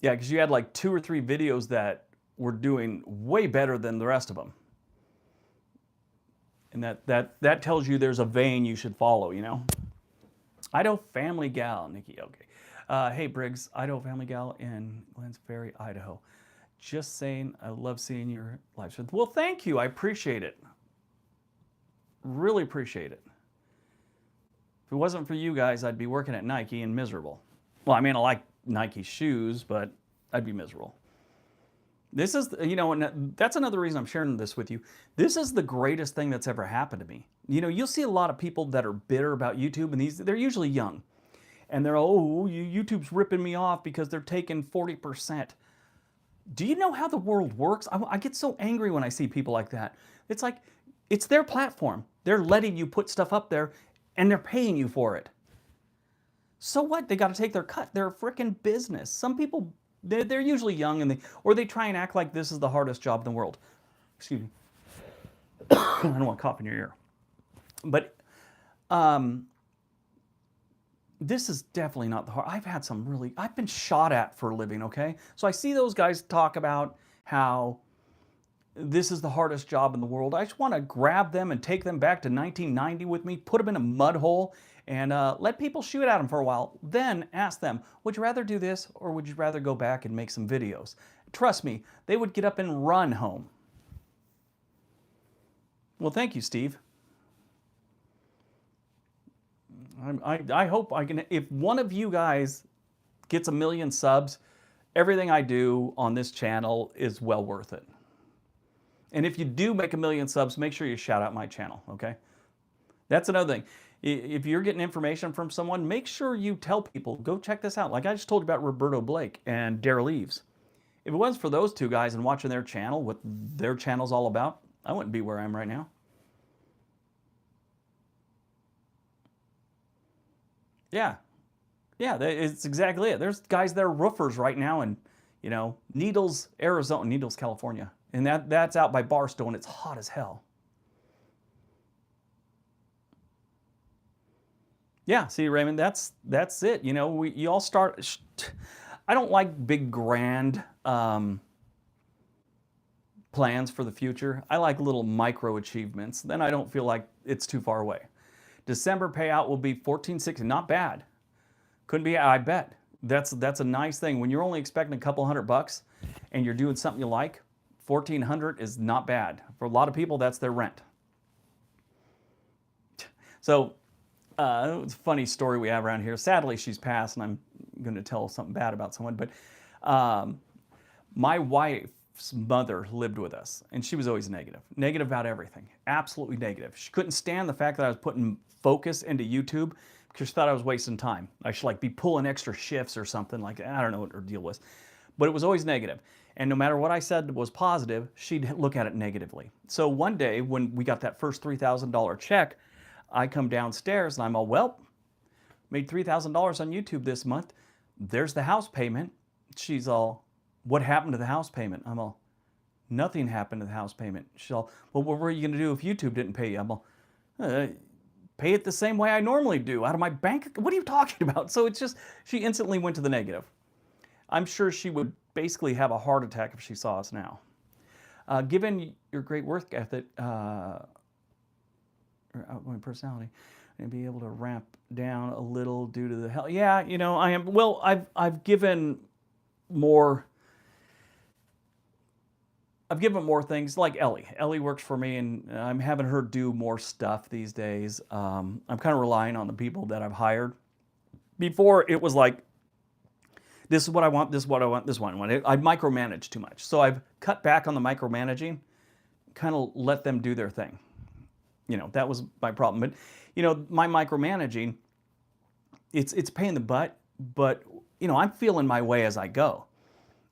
Yeah, because you had like 2 or 3 videos that were doing way better than the rest of them. And that tells you there's a vein you should follow, Idaho Family Gal, Nikki, okay. Hey, Briggs, Idaho Family Gal in Glens Ferry, Idaho. Just saying, I love seeing your live stream. Well, thank you. I appreciate it. Really appreciate it. If it wasn't for you guys, I'd be working at Nike and miserable. Well, I mean, I like Nike shoes, but I'd be miserable. This is, and that's another reason I'm sharing this with you. This is the greatest thing that's ever happened to me. You'll see a lot of people that are bitter about YouTube, and they're usually young, and they're, oh, YouTube's ripping me off because they're taking 40%. Do you know how the world works? I get so angry when I see people like that. It's like, it's their platform. They're letting you put stuff up there, and they're paying you for it. So what? They got to take their cut. They're a freaking business. Some people, they're usually young, and they try and act like this is the hardest job in the world. Excuse me. I don't want to cough in your ear. But this is definitely not the hard. I've been shot at for a living, okay? So I see those guys talk about how this is the hardest job in the world. I just want to grab them and take them back to 1990 with me, put them in a mud hole, and let people shoot at them for a while. Then ask them, would you rather do this or would you rather go back and make some videos? Trust me, they would get up and run home. Well, thank you, Steve. I hope I can, if one of you guys gets 1 million subs, everything I do on this channel is well worth it. And if you do make 1 million subs, make sure you shout out my channel, okay? That's another thing. If you're getting information from someone, make sure you tell people, go check this out. Like I just told you about Roberto Blake and Derral Eves. If it wasn't for those two guys and watching their channel, what their channel's all about, I wouldn't be where I am right now. Yeah. Yeah, it's exactly it. There's guys that are roofers right now in, Needles, Arizona, Needles, California. And that's out by Barstow, and it's hot as hell. Yeah, see, Raymond, that's it. You all start. I don't like big, grand plans for the future. I like little micro achievements. Then I don't feel like it's too far away. December payout will be $14.60. Not bad. Couldn't be. I bet that's a nice thing when you're only expecting a couple $100 and you're doing something you like. 1,400 is not bad for a lot of people. That's their rent. So. It's a funny story we have around here. Sadly, she's passed, and I'm going to tell something bad about someone. But my wife's mother lived with us, and she was always negative about everything, absolutely negative. She couldn't stand the fact that I was putting focus into YouTube because she thought I was wasting time. I should be pulling extra shifts or something like that. I don't know what her deal was, but it was always negative. And no matter what I said was positive, she'd look at it negatively. So one day when we got that first $3,000 check, I come downstairs and I'm all, well, made $3,000 on YouTube this month. There's the house payment. She's all, what happened to the house payment? I'm all, nothing happened to the house payment. She's all, well, what were you going to do if YouTube didn't pay you? I'm all, pay it the same way I normally do, out of my bank. What are you talking about? So it's just, she instantly went to the negative. I'm sure she would basically have a heart attack if she saw us now. Given your great work ethic, or outgoing personality, and be able to ramp down a little due to the hell. Yeah, I am. Well, I've given more. I've given more things like Ellie. Ellie works for me, and I'm having her do more stuff these days. I'm kind of relying on the people that I've hired. Before it was like, this is what I want. This is what I want. This is what I want. I micromanage too much, so I've cut back on the micromanaging. Kind of let them do their thing. That was my problem. But, my micromanaging, it's a pain in the butt, but, I'm feeling my way as I go.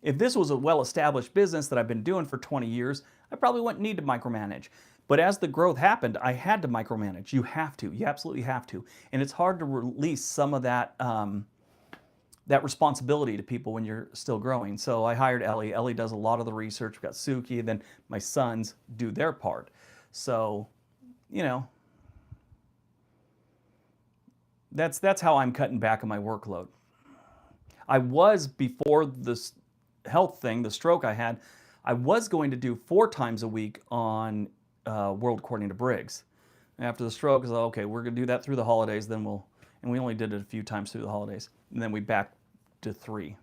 If this was a well-established business that I've been doing for 20 years, I probably wouldn't need to micromanage. But as the growth happened, I had to micromanage. You have to. You absolutely have to. And it's hard to release some of that, that responsibility to people when you're still growing. So I hired Ellie. Ellie does a lot of the research. We've got Suki, and then my sons do their part. So... that's how I'm cutting back on my workload. I was, before this health thing, the stroke I had, I was going to do 4 times a week on World According to Briggs. After the stroke, I was like, okay, we're going to do that through the holidays, then and we only did it a few times through the holidays, and then we back to 3.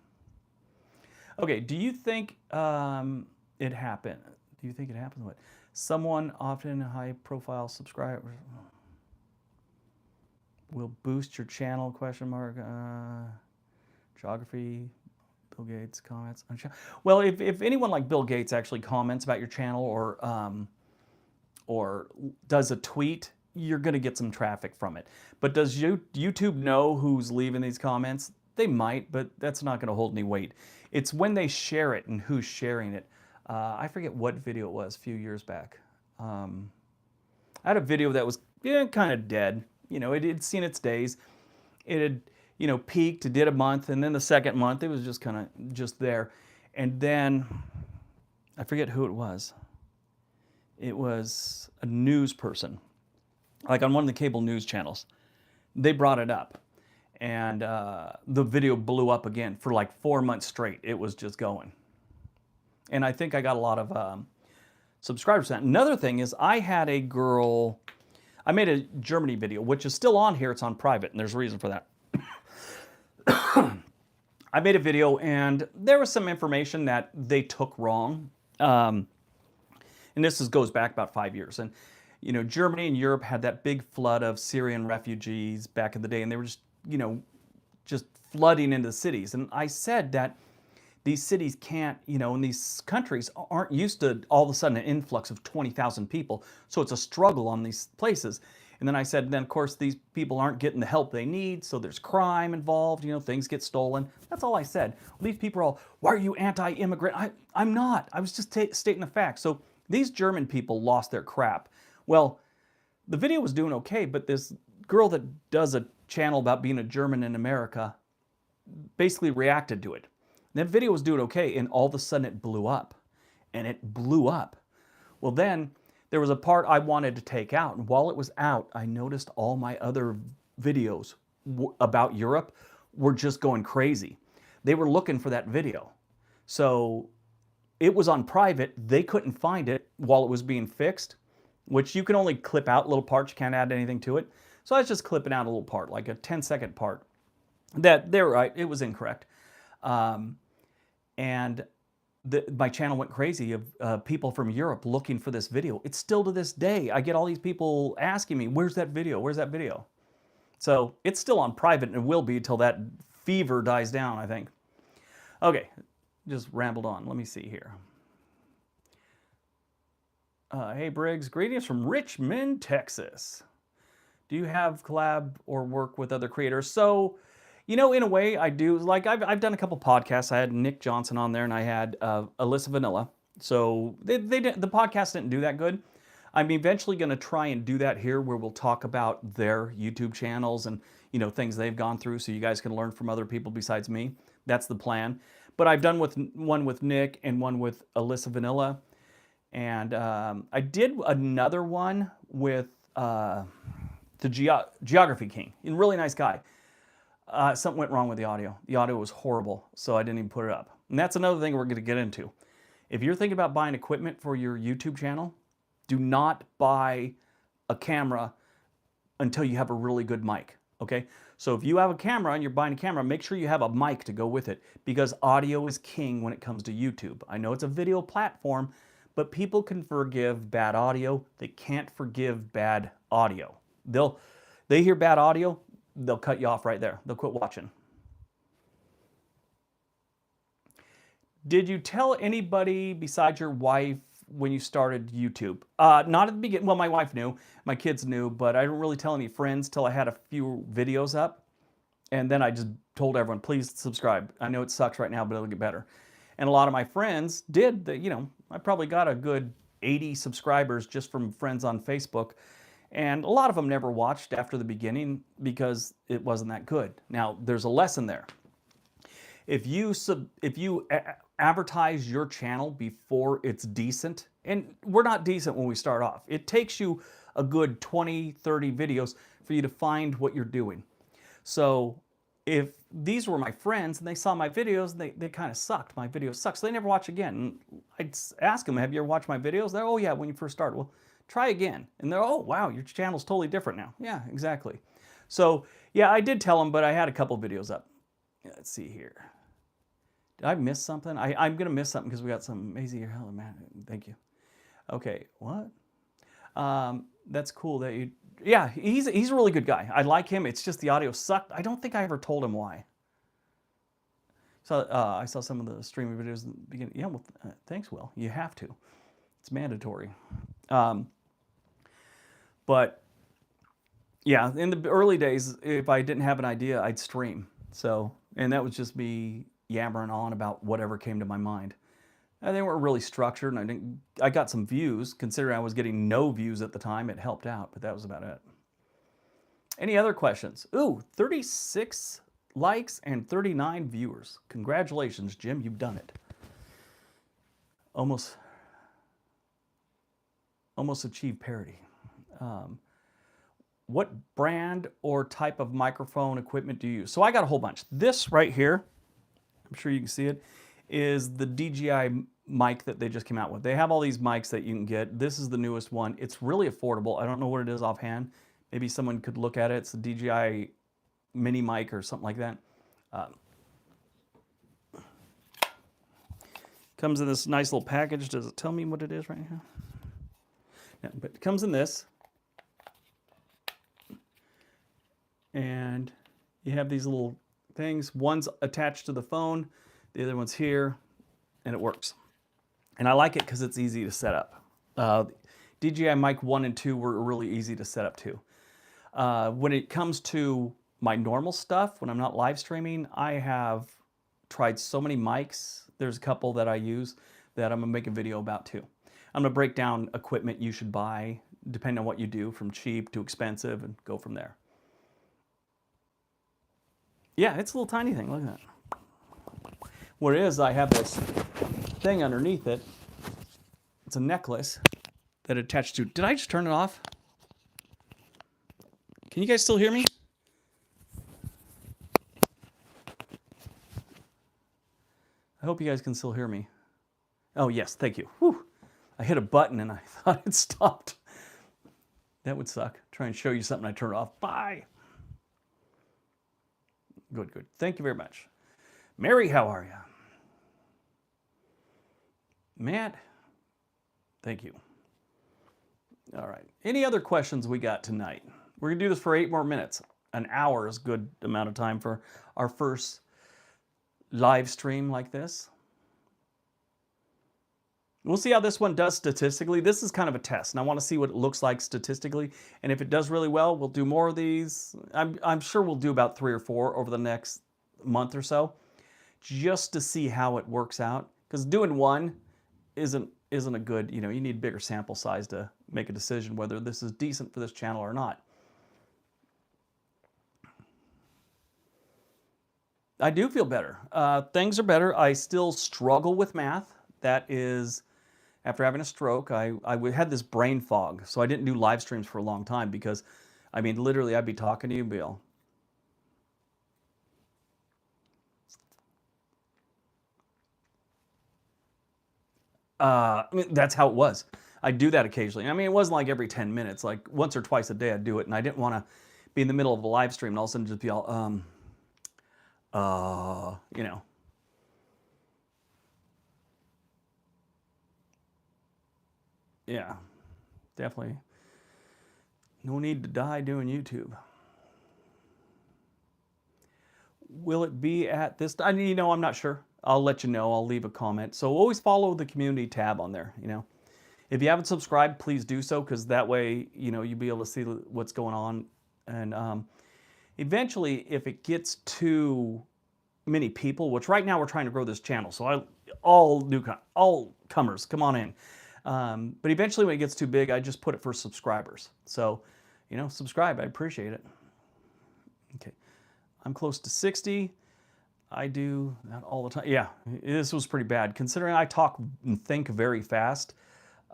Okay, do you think it happened? Do you think it happened? What? Someone often high-profile subscriber will boost your channel? ? Geography, Bill Gates comments on channel. Well, if anyone like Bill Gates actually comments about your channel or does a tweet, you're going to get some traffic from it. But does YouTube know who's leaving these comments? They might, but that's not going to hold any weight. It's when they share it and who's sharing it. I forget what video it was a few years back. I had a video that was kind of dead. You know, it had seen its days. It had, you know, peaked, it did a month, and then the second month, it was just kind of just there. And then, I forget who it was. It was a news person, like on one of the cable news channels. They brought it up, and the video blew up again for like 4 months straight. It was just going. And I think I got a lot of subscribers to that. Another thing is I had a girl, I made a Germany video, which is still on here. It's on private, and there's a reason for that. I made a video, and there was some information that they took wrong. And this goes back about 5 years. And, you know, Germany and Europe had that big flood of Syrian refugees back in the day, and they were just, you know, just flooding into the cities. And I said that these cities can't, you know, and these countries aren't used to all of a sudden an influx of 20,000 people. So it's a struggle on these places. And then I said, then of course these people aren't getting the help they need, so there's crime involved, you know, things get stolen. That's all I said. These people are all, why are you anti-immigrant? I'm not. I was just stating the facts. So these German people lost their crap. Well, the video was doing okay, but this girl that does a channel about being a German in America basically reacted to it. That video was doing okay, and all of a sudden it blew up. And it blew up. Well, then there was a part I wanted to take out, and while it was out, I noticed all my other videos about Europe were just going crazy. They were looking for that video. So it was on private. They couldn't find it while it was being fixed, which you can only clip out little parts. You can't add anything to it. So I was just clipping out a little part, like a 10-second part. That they're right, it was incorrect. And my channel went crazy of people from Europe looking for this video. It's still to this day. I get all these people asking me, where's that video? Where's that video? So it's still on private, and it will be until that fever dies down, I think. Okay, just rambled on. Let me see here. Hey Briggs, greetings from Richmond, Texas. Do you have collab or work with other creators? So, you know, in a way I do. Like I've done a couple podcasts. I had Nick Johnson on there, and I had Alyssa Vanilla. So the podcast didn't do that good. I'm eventually going to try and do that here, where we'll talk about their YouTube channels and, you know, things they've gone through, so you guys can learn from other people besides me. That's the plan. But I've done one with Nick and one with Alyssa Vanilla, and I did another one with the Geography King. A really nice guy. Something went wrong with the audio. The audio was horrible, so I didn't even put it up. And that's another thing we're going to get into. If you're thinking about buying equipment for your YouTube channel, do not buy a camera until you have a really good mic, okay? So if you have a camera and you're buying a camera, make sure you have a mic to go with it, because audio is king when it comes to YouTube. I know it's a video platform, but people can forgive bad audio. They can't forgive bad audio. They hear bad audio, they'll cut you off right there. They'll quit watching. Did you tell anybody besides your wife when you started YouTube? Not at the beginning. Well, my wife knew, my kids knew, but I didn't really tell any friends till I had a few videos up. And then I just told everyone, please subscribe. I know it sucks right now, but it'll get better. And a lot of my friends did. You know, I probably got a good 80 subscribers just from friends on Facebook. And a lot of them never watched after the beginning because it wasn't that good. Now, there's a lesson there. If you advertise your channel before it's decent, and we're not decent when we start off, it takes you a good 20, 30 videos for you to find what you're doing. So if these were my friends and they saw my videos, they kind of sucked. My videos sucked, so they never watch again. And I'd ask them, have you ever watched my videos? They're, oh yeah, when you first started. Well, try again. And they're, oh wow, your channel's totally different now. Yeah, exactly. So yeah, I did tell them, but I had a couple videos up. Let's see here. Did I miss something? I'm going to miss something because we got some amazing here. Hello, man. Thank you. Okay, what? That's cool that you... Yeah, he's a really good guy. I like him. It's just the audio sucked. I don't think I ever told him why. So I saw some of the streaming videos in the beginning. Yeah, well, thanks, Will. You have to. It's mandatory. But yeah, in the early days, if I didn't have an idea, I'd stream. So, and that was just me yammering on about whatever came to my mind. And they weren't really structured, and I got some views. Considering I was getting no views at the time, it helped out, but that was about it. Any other questions? Ooh, 36 likes and 39 viewers. Congratulations, Jim, you've done it. Almost achieved parity. What brand or type of microphone equipment do you use? So I got a whole bunch. This right here, I'm sure you can see it, is the DJI mic that they just came out with. They have all these mics that you can get. This is the newest one. It's really affordable. I don't know what it is offhand. Maybe someone could look at it. It's a DJI mini mic or something like that. Comes in this nice little package. Does it tell me what it is right now? Yeah, but it comes in this. And you have these little things. One's attached to the phone. The other one's here. And it works. And I like it because it's easy to set up. DJI Mic 1 and 2 were really easy to set up too. When it comes to my normal stuff, when I'm not live streaming, I have tried so many mics. There's a couple that I use that I'm gonna make a video about too. I'm gonna break down equipment you should buy, depending on what you do, from cheap to expensive, and go from there. Yeah, it's a little tiny thing, look at that. What it is, I have this thing underneath it. It's a necklace that attached to, did I just turn it off? Can you guys still hear me? I hope you guys can still hear me. Oh yes, thank you. Whew. I hit a button and I thought it stopped. That would suck. Try and show you something I turned off. Bye. Good, good. Thank you very much. Mary, how are you? Matt, thank you. All right. Any other questions we got tonight? We're going to do this for 8 more minutes. An hour is a good amount of time for our first live stream like this. We'll see how this one does statistically. This is kind of a test, and I want to see what it looks like statistically. And if it does really well, we'll do more of these. I'm sure we'll do about 3 or 4 over the next month or so, just to see how it works out. Because doing one isn't a good, you need bigger sample size to make a decision whether this is decent for this channel or not. I do feel better. Things are better. I still struggle with math. That is, after having a stroke, I had this brain fog. So I didn't do live streams for a long time because, I mean, literally I'd be talking to you, Bill. I mean, that's how it was. I'd do that occasionally. I mean, it wasn't like every 10 minutes. Like once or twice a day I'd do it. And I didn't want to be in the middle of a live stream and all of a sudden just be all, Yeah, definitely. No need to die doing YouTube. Will it be at this? I'm not sure. I'll let you know. I'll leave a comment. So always follow the community tab on there, If you haven't subscribed, please do so, because that way, you'll be able to see what's going on. And eventually, if it gets too many people, which right now we're trying to grow this channel, so all comers, come on in. But eventually when it gets too big, I just put it for subscribers. So, subscribe, I appreciate it. Okay, I'm close to 60. I do that all the time. Yeah, this was pretty bad. Considering I talk and think very fast,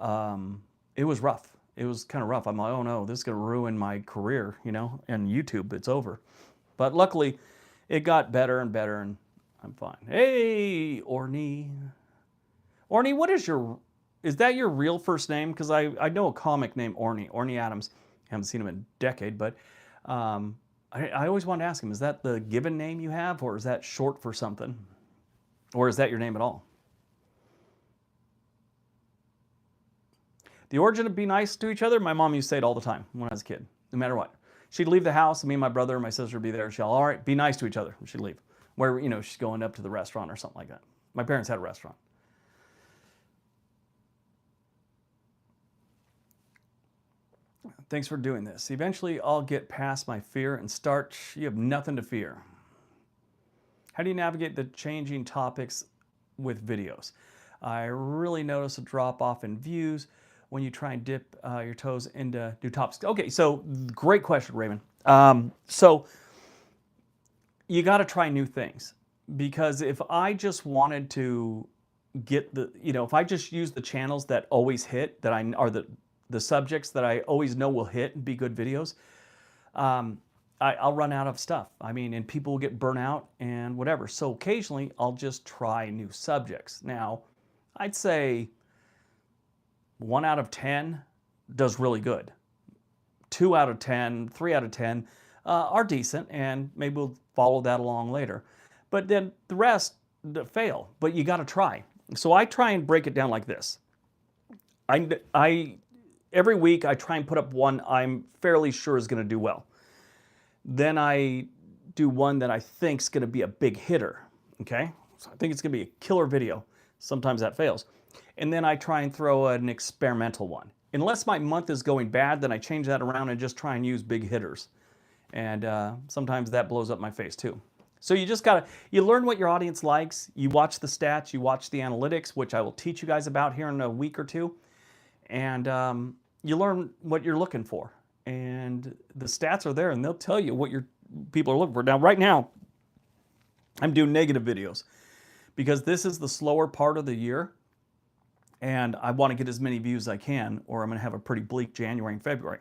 it was rough. It was kind of rough. I'm like, oh no, this is gonna ruin my career, and YouTube, it's over. But luckily, it got better and better, and I'm fine. Hey, Orny. Orny, is that your real first name? Because I know a comic named Orny Adams. I haven't seen him in a decade, but I always wanted to ask him, is that the given name you have, or is that short for something? Or is that your name at all? The origin of be nice to each other, my mom used to say it all the time when I was a kid, no matter what. She'd leave the house, and me and my brother and my sister would be there, and she'd all right, be nice to each other, and she'd leave. where, you know, she's going up to the restaurant or something like that. My parents had a restaurant. Thanks for doing this. Eventually, I'll get past my fear and start. You have nothing to fear. How do you navigate the changing topics with videos? I really notice a drop off in views when you try and dip your toes into new topics. Okay, so great question, Raymond. So you got to try new things, because if I just wanted to get the, you know, if I just use the channels that always hit, that I are the subjects that I always know will hit and be good videos, I'll run out of stuff. I mean, and people will get burnt out and whatever. So occasionally I'll just try new subjects. Now, I'd say 1 out of 10 does really good. 2 out of 10, 3 out of 10 are decent, and maybe we'll follow that along later. But then the rest fail, but you got to try. So I try and break it down like this. Every week I try and put up one I'm fairly sure is going to do well. Then I do one that I think is going to be a big hitter, okay? So I think it's going to be a killer video. Sometimes that fails. And then I try and throw an experimental one. Unless my month is going bad, then I change that around and just try and use big hitters. And sometimes that blows up my face too. So you just gotta, you learn what your audience likes, you watch the stats, you watch the analytics, which I will teach you guys about here in a week or two. And you learn what you're looking for. And the stats are there, and they'll tell you what your people are looking for. Now, right now, I'm doing negative videos because this is the slower part of the year, and I want to get as many views as I can, or I'm going to have a pretty bleak January and February.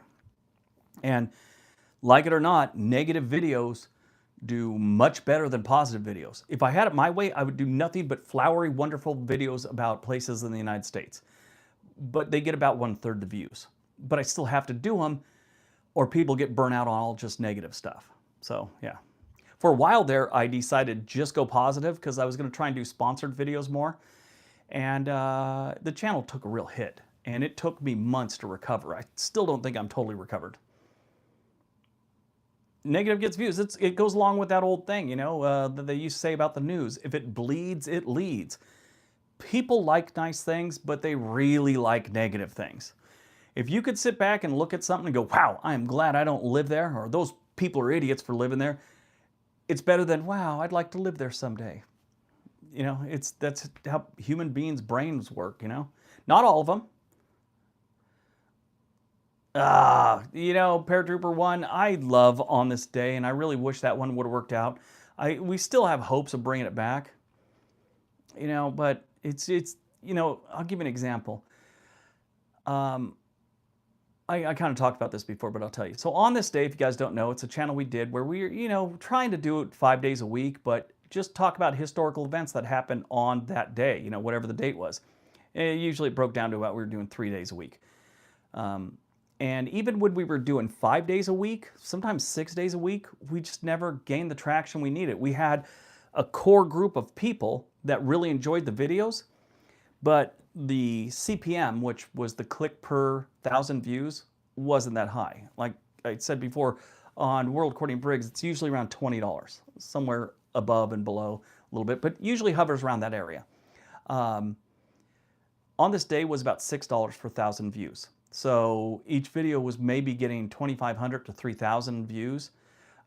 And like it or not, negative videos do much better than positive videos. If I had it my way, I would do nothing but flowery, wonderful videos about places in the United States. But they get about 1/3 the views. But I still have to do them, or people get burnt out on all just negative stuff. So, yeah. For a while there, I decided just go positive because I was going to try and do sponsored videos more. And the channel took a real hit. And it took me months to recover. I still don't think I'm totally recovered. Negative gets views. It goes along with that old thing, you know, that they used to say about the news. If it bleeds, it leads. People like nice things, but they really like negative things. If you could sit back and look at something and go, wow, I am glad I don't live there, or those people are idiots for living there, it's better than, wow, I'd like to live there someday. You know, that's how human beings' brains work, you know. Not all of them. You know, Paratrooper 1, I love On This Day, and I really wish that one would have worked out. We still have hopes of bringing it back, you know, but it's you know, I'll give you an example. I kind of talked about this before, but I'll tell you. So On This Day, if you guys don't know, it's a channel we did where we're, you know, trying to do it 5 days a week, but just talk about historical events that happened on that day, you know, whatever the date was. And usually it broke down to about we were doing 3 days a week. And even when we were doing 5 days a week, sometimes 6 days a week, we just never gained the traction we needed. We had a core group of people that really enjoyed the videos, but the CPM, which was the click per 1,000 views, wasn't that high. Like I said before, on World According to Briggs, it's usually around $20, somewhere above and below a little bit, but usually hovers around that area. On This Day was about $6 per 1,000 views. So each video was maybe getting 2,500 to 3,000 views.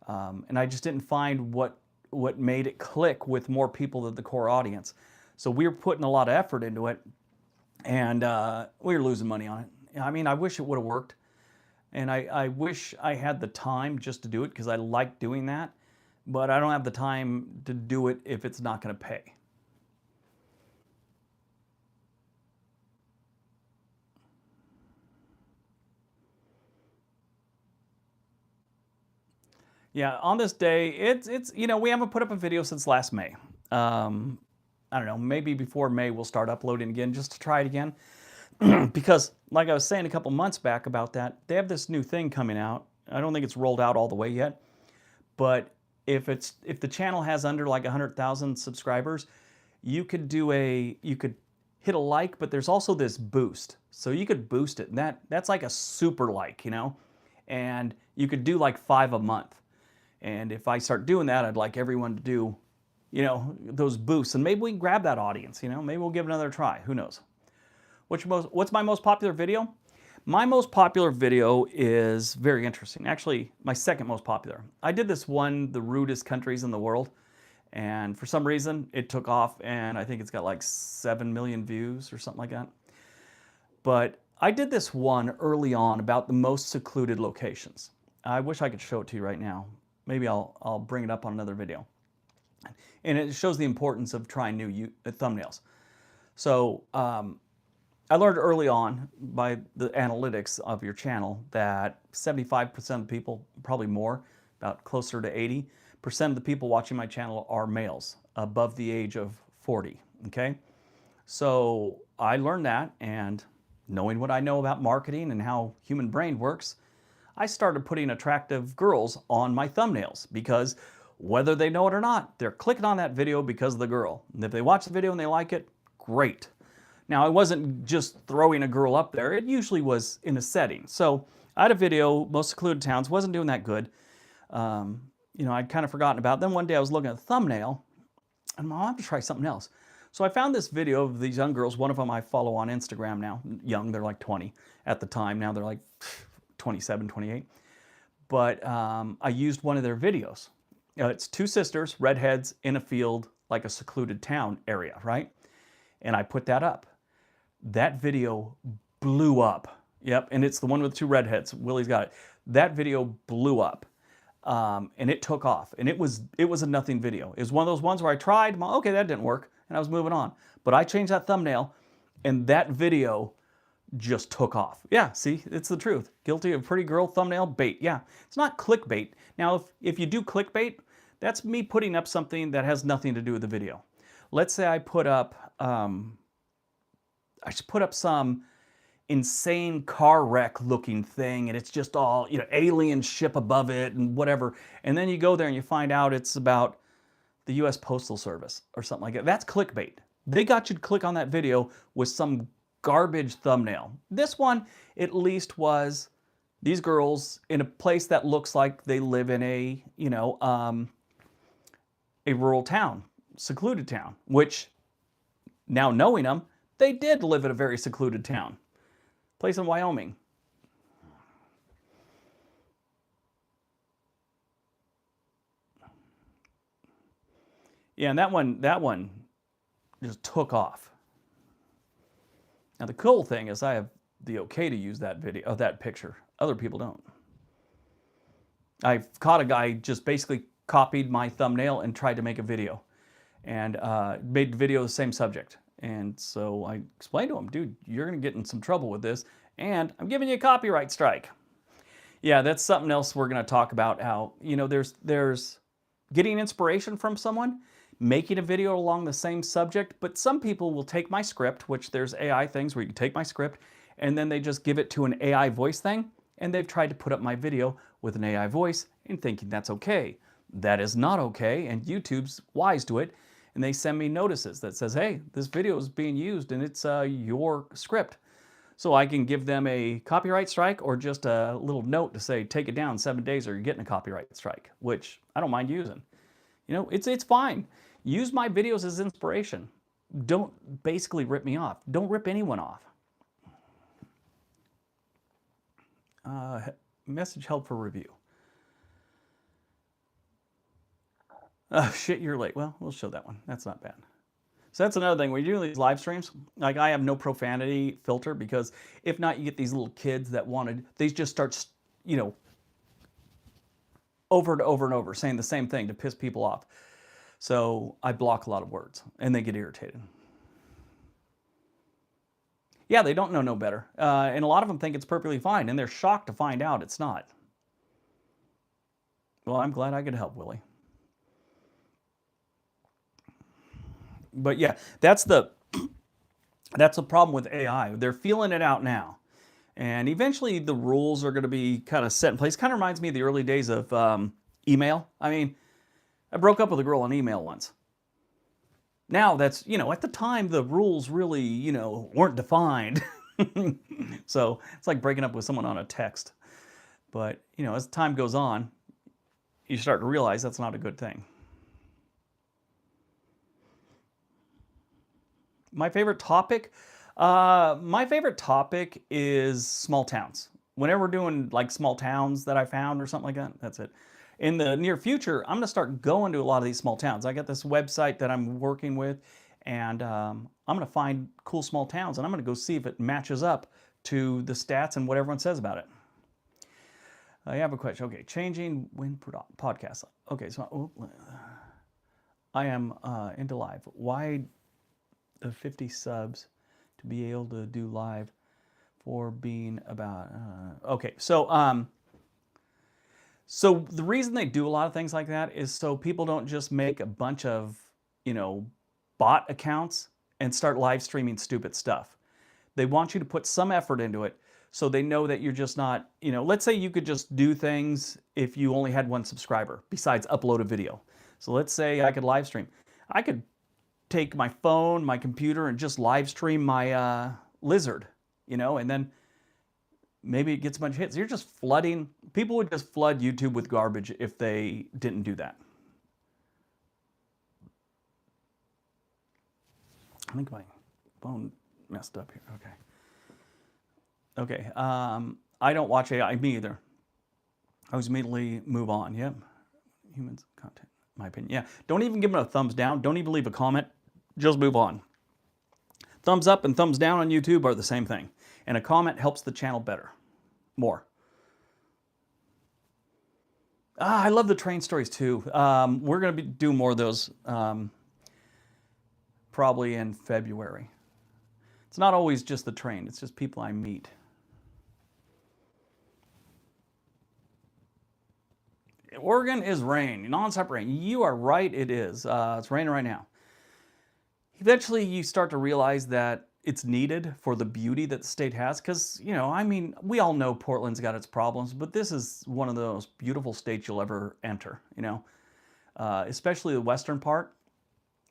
And I just didn't find what made it click with more people than the core audience. So we were putting a lot of effort into it, and we were losing money on it. I mean, I wish it would have worked. And I wish I had the time just to do it because I like doing that. But I don't have the time to do it if it's not going to pay. Yeah, On This Day, it's you know, we haven't put up a video since last May. I don't know, maybe before May we'll start uploading again just to try it again. Because like I was saying a couple months back about that, they have this new thing coming out. I don't think it's rolled out all the way yet, but if the channel has under like 100,000 subscribers, you could hit a like, but there's also this boost. So you could boost it, and that's like a super like, you know, and you could do like 5 a month. And if I start doing that, I'd like everyone to do you know, those boosts, and maybe we can grab that audience, you know, maybe we'll give it another try, who knows. What's my most popular video? My most popular video is very interesting. Actually, my second most popular. I did this one, the rudest countries in the world, and for some reason it took off, and I think it's got like 7 million views or something like that. But I did this one early on about the most secluded locations. I wish I could show it to you right now. Maybe I'll bring it up on another video. And it shows the importance of trying new thumbnails. So I learned early on by the analytics of your channel that 75% of the people, probably more, about closer to 80% of the people watching my channel are males above the age of 40, okay? So I learned that, and knowing what I know about marketing and how human brain works, I started putting attractive girls on my thumbnails because whether they know it or not, they're clicking on that video because of the girl. And if they watch the video and they like it, great. Now, I wasn't just throwing a girl up there. It usually was in a setting. So I had a video, Most Secluded Towns, wasn't doing that good. You know, I'd kind of forgotten about it. Then one day I was looking at the thumbnail, and I'll have to try something else. So I found this video of these young girls. One of them I follow on Instagram now. Young, they're like 20 at the time. Now they're like 27, 28. But I used one of their videos. It's two sisters, redheads, in a field, like a secluded town area, right? And I put that up. That video blew up. Yep, and it's the one with two redheads. Willie's got it. That video blew up, and it took off. And it was a nothing video. It was one of those ones where I tried, okay, that didn't work, and I was moving on. But I changed that thumbnail, and that video just took off. Yeah, see, it's the truth. Guilty of pretty girl thumbnail bait. Yeah, it's not clickbait. Now, if you do clickbait, that's me putting up something that has nothing to do with the video. Let's say I put up, I just put up some insane car wreck looking thing, and it's just all, you know, alien ship above it and whatever. And then you go there and you find out it's about the US Postal Service or something like that. That's clickbait. They got you to click on that video with some garbage thumbnail. This one, at least, was these girls in a place that looks like they live in a, you know, a rural town, secluded town, which now knowing them, they did live in a very secluded town, place in Wyoming. Yeah, and that one just took off. Now the cool thing is I have the okay to use that video, that picture. Other people don't. I caught a guy just basically copied my thumbnail and tried to make a video, and made the video the same subject. And so I explained to him, dude, you're gonna get in some trouble with this, and I'm giving you a copyright strike. Yeah, that's something else we're gonna talk about, how, you know, there's getting inspiration from someone, making a video along the same subject, but some people will take my script, which there's AI things where you can take my script, and then they just give it to an AI voice thing, and they've tried to put up my video with an AI voice and thinking that's okay. That is not okay, and YouTube's wise to it, and they send me notices that says, hey, this video is being used and it's your script. So I can give them a copyright strike or just a little note to say, take it down 7 days or you're getting a copyright strike, which I don't mind using. You know, it's fine. Use my videos as inspiration. Don't basically rip me off. Don't rip anyone off. Message held for review. Oh, shit, you're late. Well, we'll show that one. That's not bad. So that's another thing. When you're doing these live streams, like I have no profanity filter, because if not, you get these little kids that they just start, you know, over and over and over saying the same thing to piss people off. So I block a lot of words, and they get irritated. Yeah, they don't know no better. And a lot of them think it's perfectly fine, and they're shocked to find out it's not. Well, I'm glad I could help, Willie. But yeah, that's the problem with AI. They're feeling it out now. And eventually the rules are going to be kind of set in place. Kind of reminds me of the early days of email. I mean, I broke up with a girl on email once. Now that's, you know, at the time the rules really, you know, weren't defined. So it's like breaking up with someone on a text. But, you know, as time goes on, you start to realize that's not a good thing. My favorite topic? My favorite topic is small towns. Whenever we're doing like small towns that I found or something like that, that's it. In the near future, I'm gonna start going to a lot of these small towns. I got this website that I'm working with, and I'm gonna find cool small towns, and I'm gonna go see if it matches up to the stats and what everyone says about it. I have a question. Okay, changing when podcast. Okay, so I am into live. Why the 50 subs to be able to do live for being about? Okay, so so the reason they do a lot of things like that is so people don't just make a bunch of, bot accounts and start live streaming stupid stuff. They want you to put some effort into it so they know that you're just not, let's say you could just do things if you only had one subscriber besides upload a video. So let's say I could live stream. I could take my phone, my computer, and just live stream my lizard, and then maybe it gets a bunch of hits. You're just flooding. People would just flood YouTube with garbage if they didn't do that. I think my phone messed up here. Okay. I don't watch AI. Me either. I always immediately move on. Yep. Humans content. My opinion. Yeah. Don't even give them a thumbs down. Don't even leave a comment. Just move on. Thumbs up and thumbs down on YouTube are the same thing. And a comment helps the channel more. I love the train stories too. We're going to do more of those probably in February. It's not always just the train. It's just people I meet. Oregon is rain, non-stop rain. You are right, it is. It's raining right now. Eventually you start to realize that it's needed for the beauty that the state has because, we all know Portland's got its problems, but this is one of the most beautiful states you'll ever enter, especially the western part.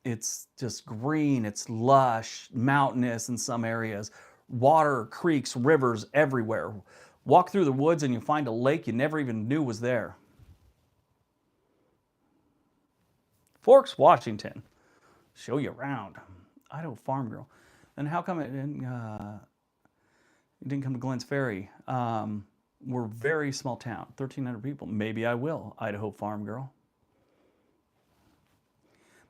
It's just green, it's lush, mountainous in some areas, water, creeks, rivers everywhere. Walk through the woods and you find a lake you never even knew was there. Forks, Washington. Show you around. Idaho Farm Girl. And how come it didn't come to Glenn's Ferry? We're a very small town, 1,300 people. Maybe I will, Idaho Farm Girl.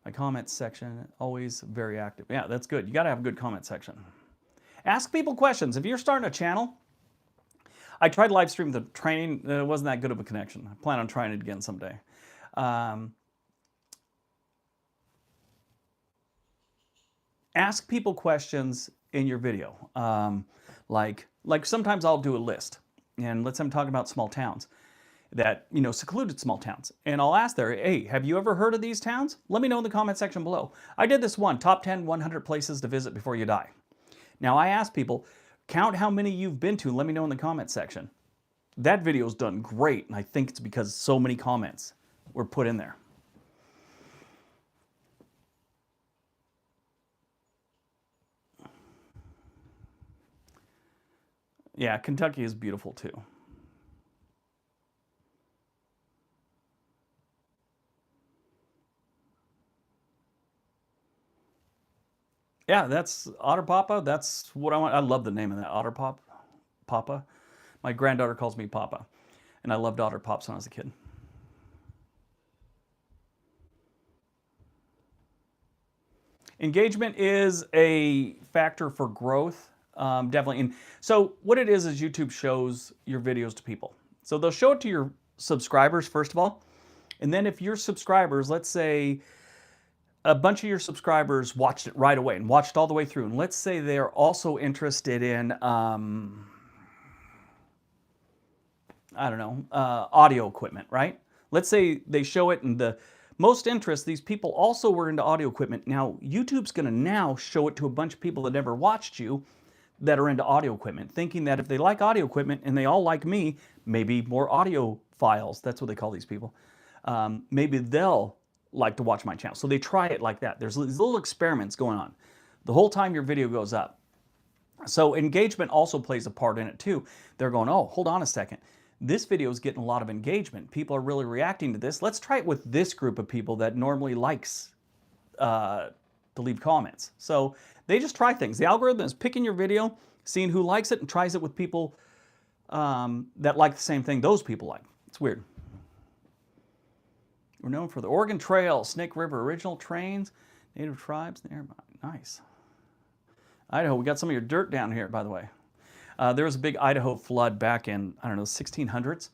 My comment section, always very active. Yeah, that's good. You got to have a good comment section. Ask people questions. If you're starting a channel, I tried live stream the training. It wasn't that good of a connection. I plan on trying it again someday. Ask people questions in your video. Like sometimes I'll do a list, and let's say I'm talking about small towns that, secluded small towns. And I'll ask there, hey, have you ever heard of these towns? Let me know in the comment section below. I did this one, top 10 100 places to visit before you die. Now I asked people, count how many you've been to, let me know in the comment section. That video's done great, and I think it's because so many comments were put in there. Yeah, Kentucky is beautiful too. Yeah, that's Otter Papa. That's what I want. I love the name of that, Otter Papa. My granddaughter calls me Papa, and I loved Otter Pops when I was a kid. Engagement is a factor for growth, definitely. And so what it is YouTube shows your videos to people. So they'll show it to your subscribers, first of all. And then if your subscribers, let's say a bunch of your subscribers watched it right away and watched all the way through. And let's say they're also interested in, audio equipment, right? Let's say they show it and the most interest, these people also were into audio equipment. Now, YouTube's gonna now show it to a bunch of people that never watched you that are into audio equipment, thinking that if they like audio equipment and they all like me, maybe more audio files, that's what they call these people, maybe they'll like to watch my channel. So they try it like that. There's these little experiments going on the whole time your video goes up. So engagement also plays a part in it too. They're going, oh, hold on a second. This video is getting a lot of engagement. People are really reacting to this. Let's try it with this group of people that normally likes to leave comments. So they just try things. The algorithm is picking your video, seeing who likes it, and tries it with people that like the same thing those people like. It's weird. We're known for the Oregon Trail, Snake River, original trains, native tribes nearby. Nice. Idaho, we got some of your dirt down here, by the way. There was a big Idaho flood back in, I don't know, 1600s,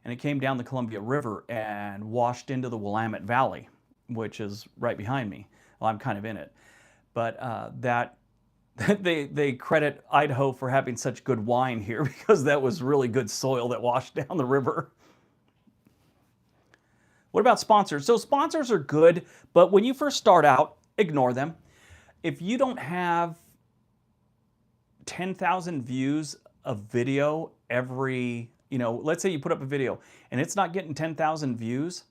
and it came down the Columbia River and washed into the Willamette Valley, which is right behind me. Well, I'm kind of in it. But they credit Idaho for having such good wine here because that was really good soil that washed down the river. What about sponsors? So sponsors are good, but when you first start out, ignore them. If you don't have 10,000 views of video every, let's say you put up a video and it's not getting 10,000 views,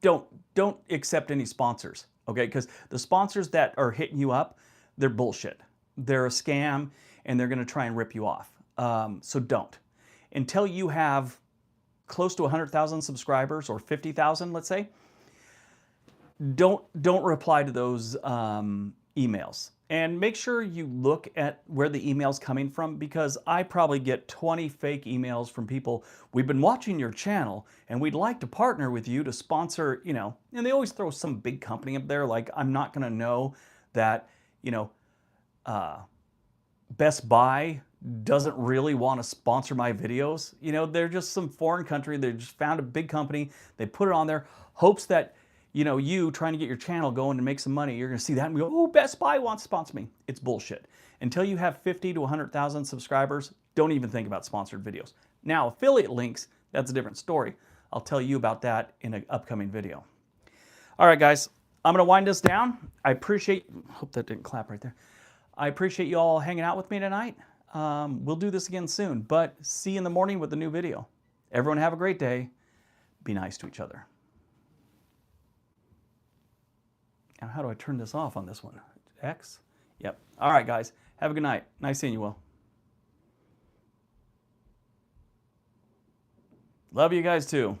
don't accept any sponsors, okay? Because the sponsors that are hitting you up, they're bullshit. They're a scam and they're gonna try and rip you off. So don't. Until you have close to 100,000 subscribers or 50,000, let's say, don't reply to those emails. And make sure you look at where the email's coming from, because I probably get 20 fake emails from people. We've been watching your channel and we'd like to partner with you to sponsor, and they always throw some big company up there. Like, I'm not gonna know that, Best Buy doesn't really want to sponsor my videos. They're just some foreign country. They just found a big company. They put it on there, hopes that, you trying to get your channel going and make some money, you're going to see that and go, oh, Best Buy wants to sponsor me. It's bullshit. Until you have 50 to 100,000 subscribers, don't even think about sponsored videos. Now, affiliate links, that's a different story. I'll tell you about that in an upcoming video. All right, guys, I'm going to wind this down. I appreciate, hope that didn't clap right there. I appreciate you all hanging out with me tonight. We'll do this again soon, but see you in the morning with a new video. Everyone have a great day. Be nice to each other. Now, how do I turn this off on this one? X? Yep. All right, guys. Have a good night. Nice seeing you, Will. Love you guys, too.